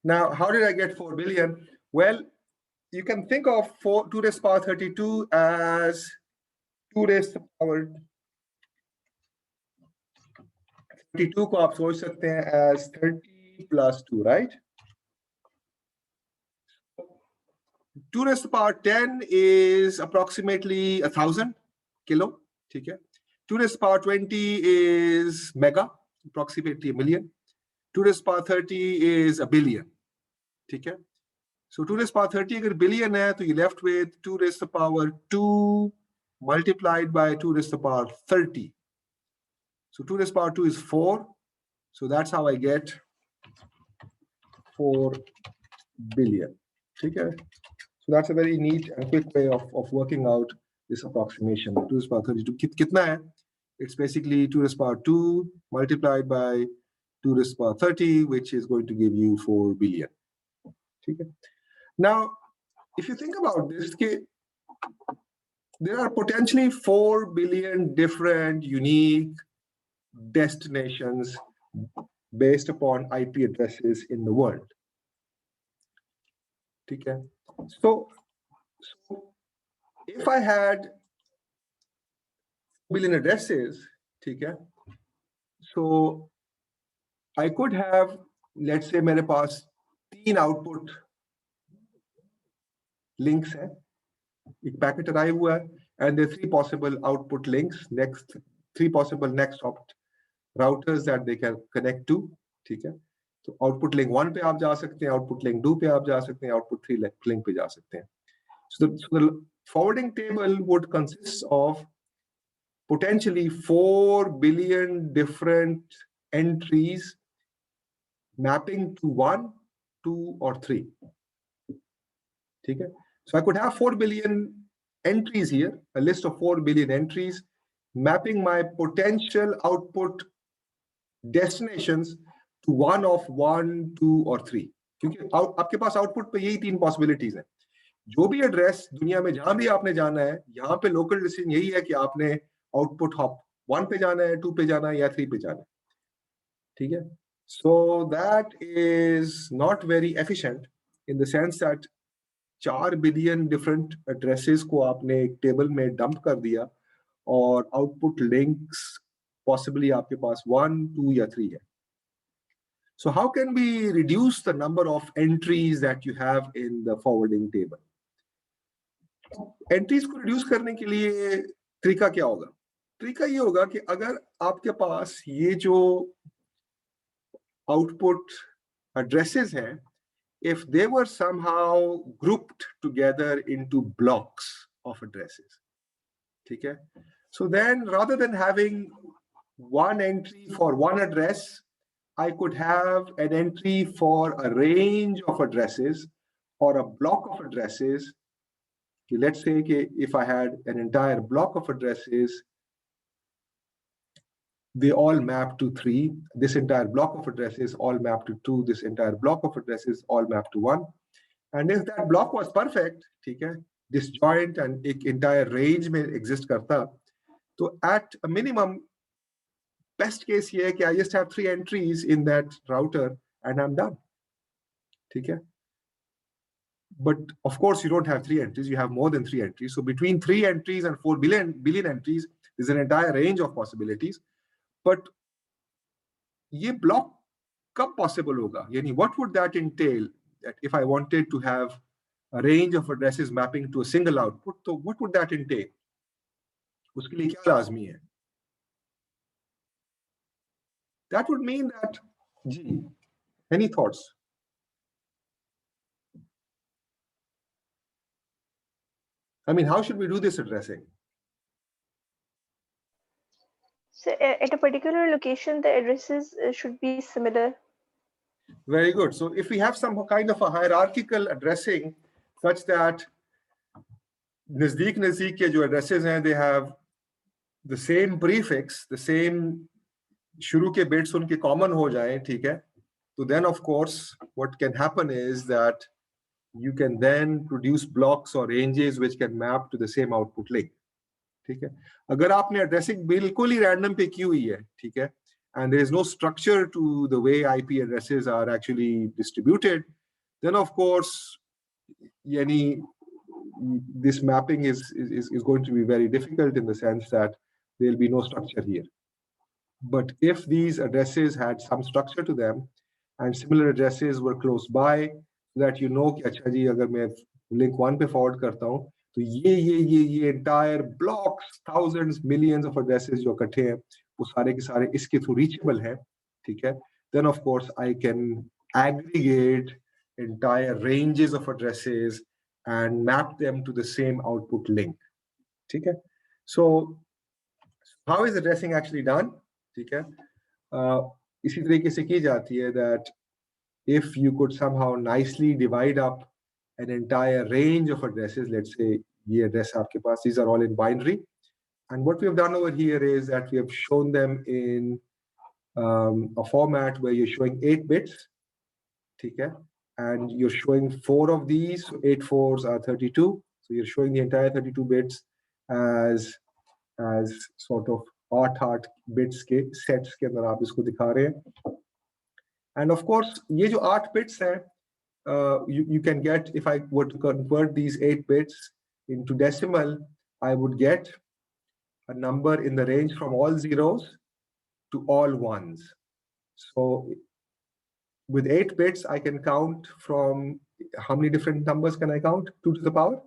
Now, how did I get 4 billion? Well, you can think of 2 raised to the power 32 as 2 raised to the power 32 को आप सोच सकते हैं as 30 plus 2, right? 2 raised to the power 10 is approximately 1,000 kilo. ठीक है. 2 raised to the power 20 is mega, approximately a million. 2 raised to the power 30 is a billion. ठीक है. So 2 raised to the power 30 अगर billion है तो you're left with 2 raised to the power 2 multiplied by 2 raised to the power 30. So 2 raised to the power 2 is 4. So that's how I get 4 billion. Okay? So that's a very neat and quick way of working out this approximation. 2 raised to the power 32. Kitna hai? It's basically 2 raised to the power 2 multiplied by 2 raised to the power 30, which is going to give you 4 billion. Okay? Now, if you think about this, there are potentially 4 billion different unique destinations based upon IP addresses in the world. Okay? So if I had billion addresses, okay, so I could have, let's say, मेरे पास 3 output links हैं, एक packet arrive हुआ है, and there are 3 possible output links, 3 possible next opt routers that they can connect to. ठीक है? तो output link 1 पे आप जा सकते हैं, output link 2 पे आप जा सकते हैं, output 3 link पे जा सकते हैं. So the forwarding table would consist of potentially 4 billion different entries mapping to 1, 2, or 3. Okay? So I could have 4 billion entries here, a list of 4 billion entries, mapping my potential output destinations to one of 1, 2, or 3. क्योंकि आपके पास output पे यही 3 possibilities हैं. जो भी address दुनिया में जहां भी आपने जाना है, यहाँ पे लोकल डिसीजन यही है कि आपने आउटपुट हॉप 1 पे जाना है, 2 पे जाना है या 3 पे जाना है. ठीक है? So that is not very efficient in the sense that 4 billion different addresses को आपने एक टेबल में डंप कर दिया और आउटपुट लिंक्स possibly आपके पास 1, 2 या 3 है. So how can we reduce the number of entries that you have in the forwarding table? Entries को reduce करने के लिए तरीका क्या होगा? तरीका ये होगा कि अगर आपके पास ये जो output addresses हैं, if they were somehow grouped together into blocks of addresses, ठीक है? So then rather than having one entry for one address, I could have an entry for a range of addresses or a block of addresses. Let's say if I had an entire block of addresses, they all map to 3. This entire block of addresses all map to 2. This entire block of addresses all map to 1. And if that block was perfect, ठीक है, disjoint and एक entire range में exist करता, तो at a minimum, best case here, I just have 3 entries in that router and I'm done. Okay? But of course, you don't have 3 entries, you have more than 3 entries. So between 3 entries and 4 billion entries, there's an entire range of possibilities. But ये block कब possible होगा? Yani, what would that entail? That if I wanted to have a range of addresses mapping to a single output, so what would that entail? उसके लिए क्या लाज़मी है? That would mean that, gee, any thoughts? I mean, how should we do this addressing? So at a particular location, the addresses should be similar. Very good. So if we have some kind of a hierarchical addressing such that नज़दीक के जो addresses हैं, they have the same prefix, the same शुरू के bits उनके common हो जाएं, ठीक है? So then of course, what can happen is that you can then produce blocks or ranges which can map to the same output link. ठीक है? अगर आपने addressing बिल्कुल ही random पे की हुई है, ठीक है? And there is no structure to the way IP addresses are actually distributed, then of course, this mapping is going to be very difficult in the sense that there will be no structure here. But if these addresses had some structure to them and similar addresses were close by, so that you know कि अच्छा जी अगर मैं link 1 पे forward करता हूँ तो ये entire blocks, thousands, millions of addresses जो इकट्ठे हैं वो सारे के सारे इसके through reachable हैं, ठीक है? Then of course I can aggregate entire ranges of addresses and map them to the same output link. ठीक है? So how is addressing actually done? ठीक है। इसी तरीके से की जाती है that if you could somehow nicely divide up an entire range of addresses, let's say ये address आपके पास, these are all in binary, and what we have done over here is that we have shown them in a format where you're showing 8 bits, ठीक है, and you're showing 4 of these, so 8 4s are 32, so you're showing the entire 32 bits as sort of 8 bits के sets के अंदर आप इसको दिखा रहे हैं. And of course ये जो 8 bits हैं, you can get, if I were to convert these 8 bits into decimal, I would get a number in the range from all zeros to all ones. So with 8 bits, I can count from, how many different numbers can I count? 2 to the power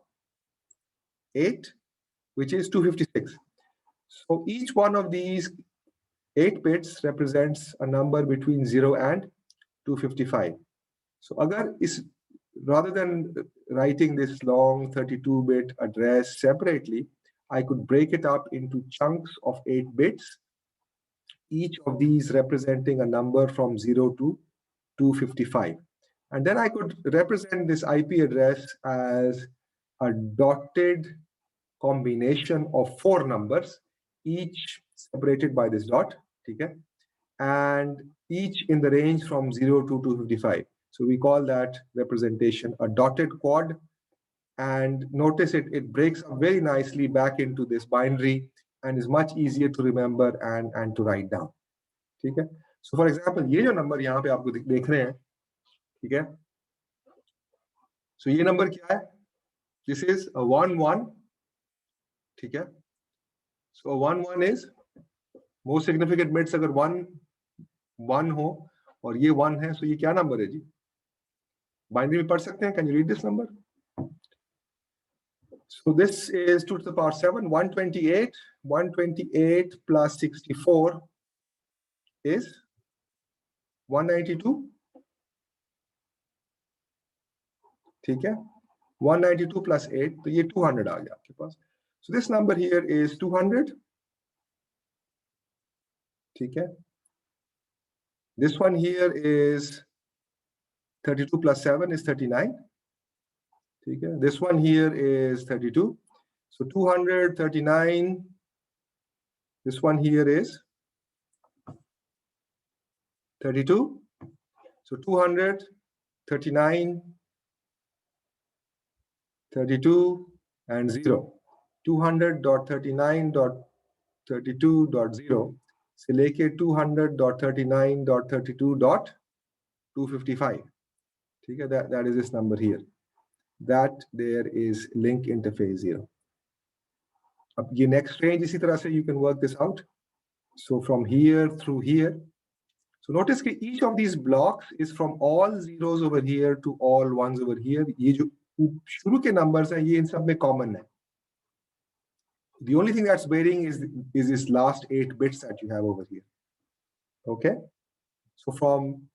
8, which is 256. So each one of these 8 bits represents a number between 0 and 255. So rather than writing this long 32-bit address separately, I could break it up into chunks of 8 bits, each of these representing a number from 0 to 255. And then I could represent this IP address as a dotted combination of 4 numbers, each separated by this dot, okay? And each in the range from 0 to 255. So we call that representation a dotted quad. And notice it breaks up very nicely back into this binary and is much easier to remember and to write down. ठीक है? So for example, ये जो number यहाँ पे आपको देख रहे हैं, ठीक है? So ये number क्या है? This is a 1 1. ठीक है? So a 1 1 is most significant bits अगर 1 1 हो और ये 1 है, so ये क्या number है जी? Binary में पढ़ सकते हैं? Can you read this number? So this is 2 to the power 7, 128. 128 plus 64 is 192. ठीक है? 192 plus 8, तो ये 200 आ गया आपके पास. So this number here is 200. ठीक है? This one here is 32 plus 7 is 39. ठीक है? This one here is 32. So 239. This one here is 32. So 200, 39, 32, and 0. 200.39.32.0 से लेके 200.39.32.255. ठीक है? That is this number here. That there is link interface 0. अब ये next range इसी तरह से you can work this out. So from here through here. So notice that each of these blocks is from all zeros over here to all ones over here. ये जो शुरू के numbers हैं ये इन सब में common है. The only thing that's varying is this last 8 bits that you have over here. Okay? So from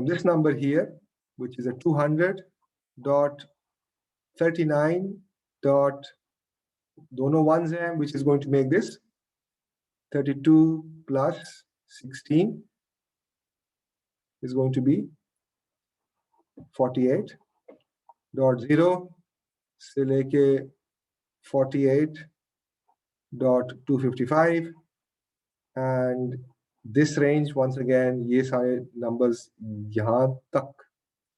this number here, which is a 200.39. दोनों ones हैं, which is going to make this 32 plus 16 is going to be 48.0 से लेके 48.255, and this range once again ये सारे numbers यहाँ तक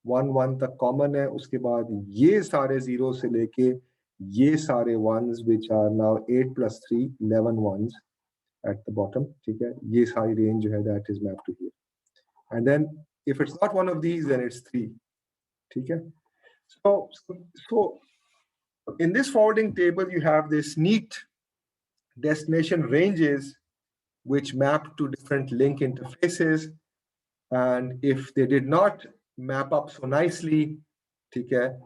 1 1 तक common है, उसके बाद ये सारे zeros से लेके ये सारे ones which are now 8 plus 3 11 ones at the bottom. ठीक है? ये सारी range जो है that is mapped to here, and then if it's not one of these then it's 3. ठीक है? So in this forwarding table you have this neat destination ranges which map to different link interfaces, and if they did not map up so nicely, ठीक है,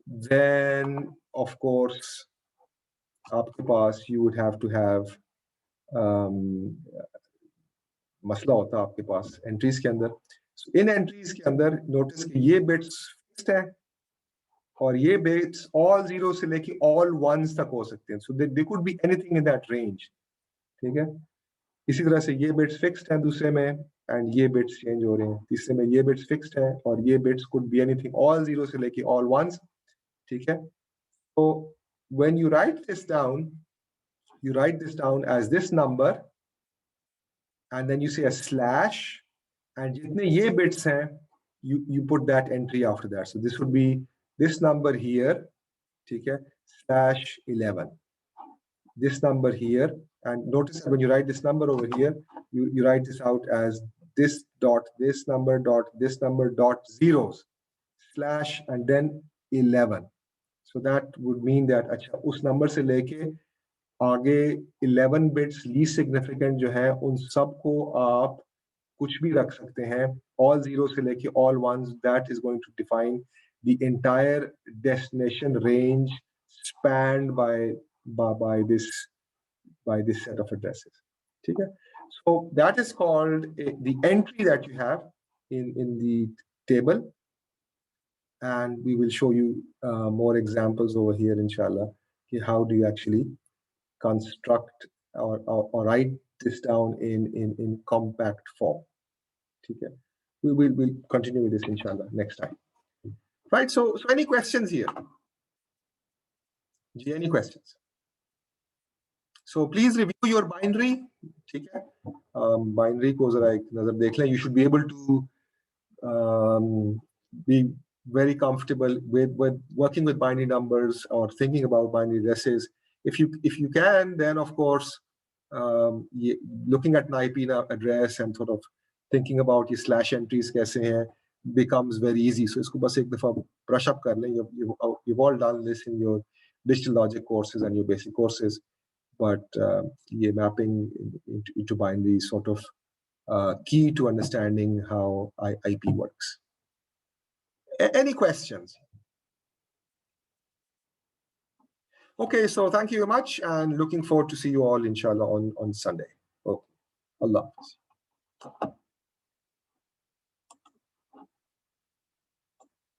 then of course आपके पास you would have to have मसला होता आपके पास entries के अंदर. So in entries के अंदर notice कि ये bits fixed है और ये bits all zeros से लेके all ones तक हो सकते हैं. So they could be anything in that range. ठीक है? इसी तरह से ये बिट्स फिक्स्ड हैं दूसरे में एंड ये बिट्स चेंज हो रहे हैं, तीसरे में ये बिट्स फिक्स्ड हैं और ये bits could be anything, all zero से लेके ऑल वंस, ठीक है। तो when you right this down, you write this down as this number and then you say a slash and jitne ye bits hain, you put that entry after that. So this would be this number here, theek hai, /11, this number here, and notice that when you write this number over here, you write this out as this dot this number dot this number dot zeros slash and then 11. So that would mean that acha us number se leke आगे 11 bits least significant जो है उन सबको आप कुछ भी रख सकते हैं, ऑल जीरो से लेके all ones, that is going to define the entire destination range spanned by this set of addresses, ठीक है। So that is called the entry that you have in the table, and we will show you more examples over here inshallah, how do you actually construct or write this down in compact form. Okay, we'll continue with this inshallah next time. Right. So any questions here? Any questions? So please review your binary. Okay. Binary ko zara ek nazar dekh lein. You should be able to be very comfortable with working with binary numbers or thinking about binary addresses. If you can, then of course, looking at an IP address and sort of thinking about your slash entries kaise hain becomes very easy. So isko bas ek dafa brush up kar lein. You've all done this in your digital logic courses and your basic courses, but ye mapping into binary is sort of key to understanding how IP works. Any questions? Okay, so thank you very much and looking forward to see you all inshallah on Sunday. Okay. Allah Hafiz.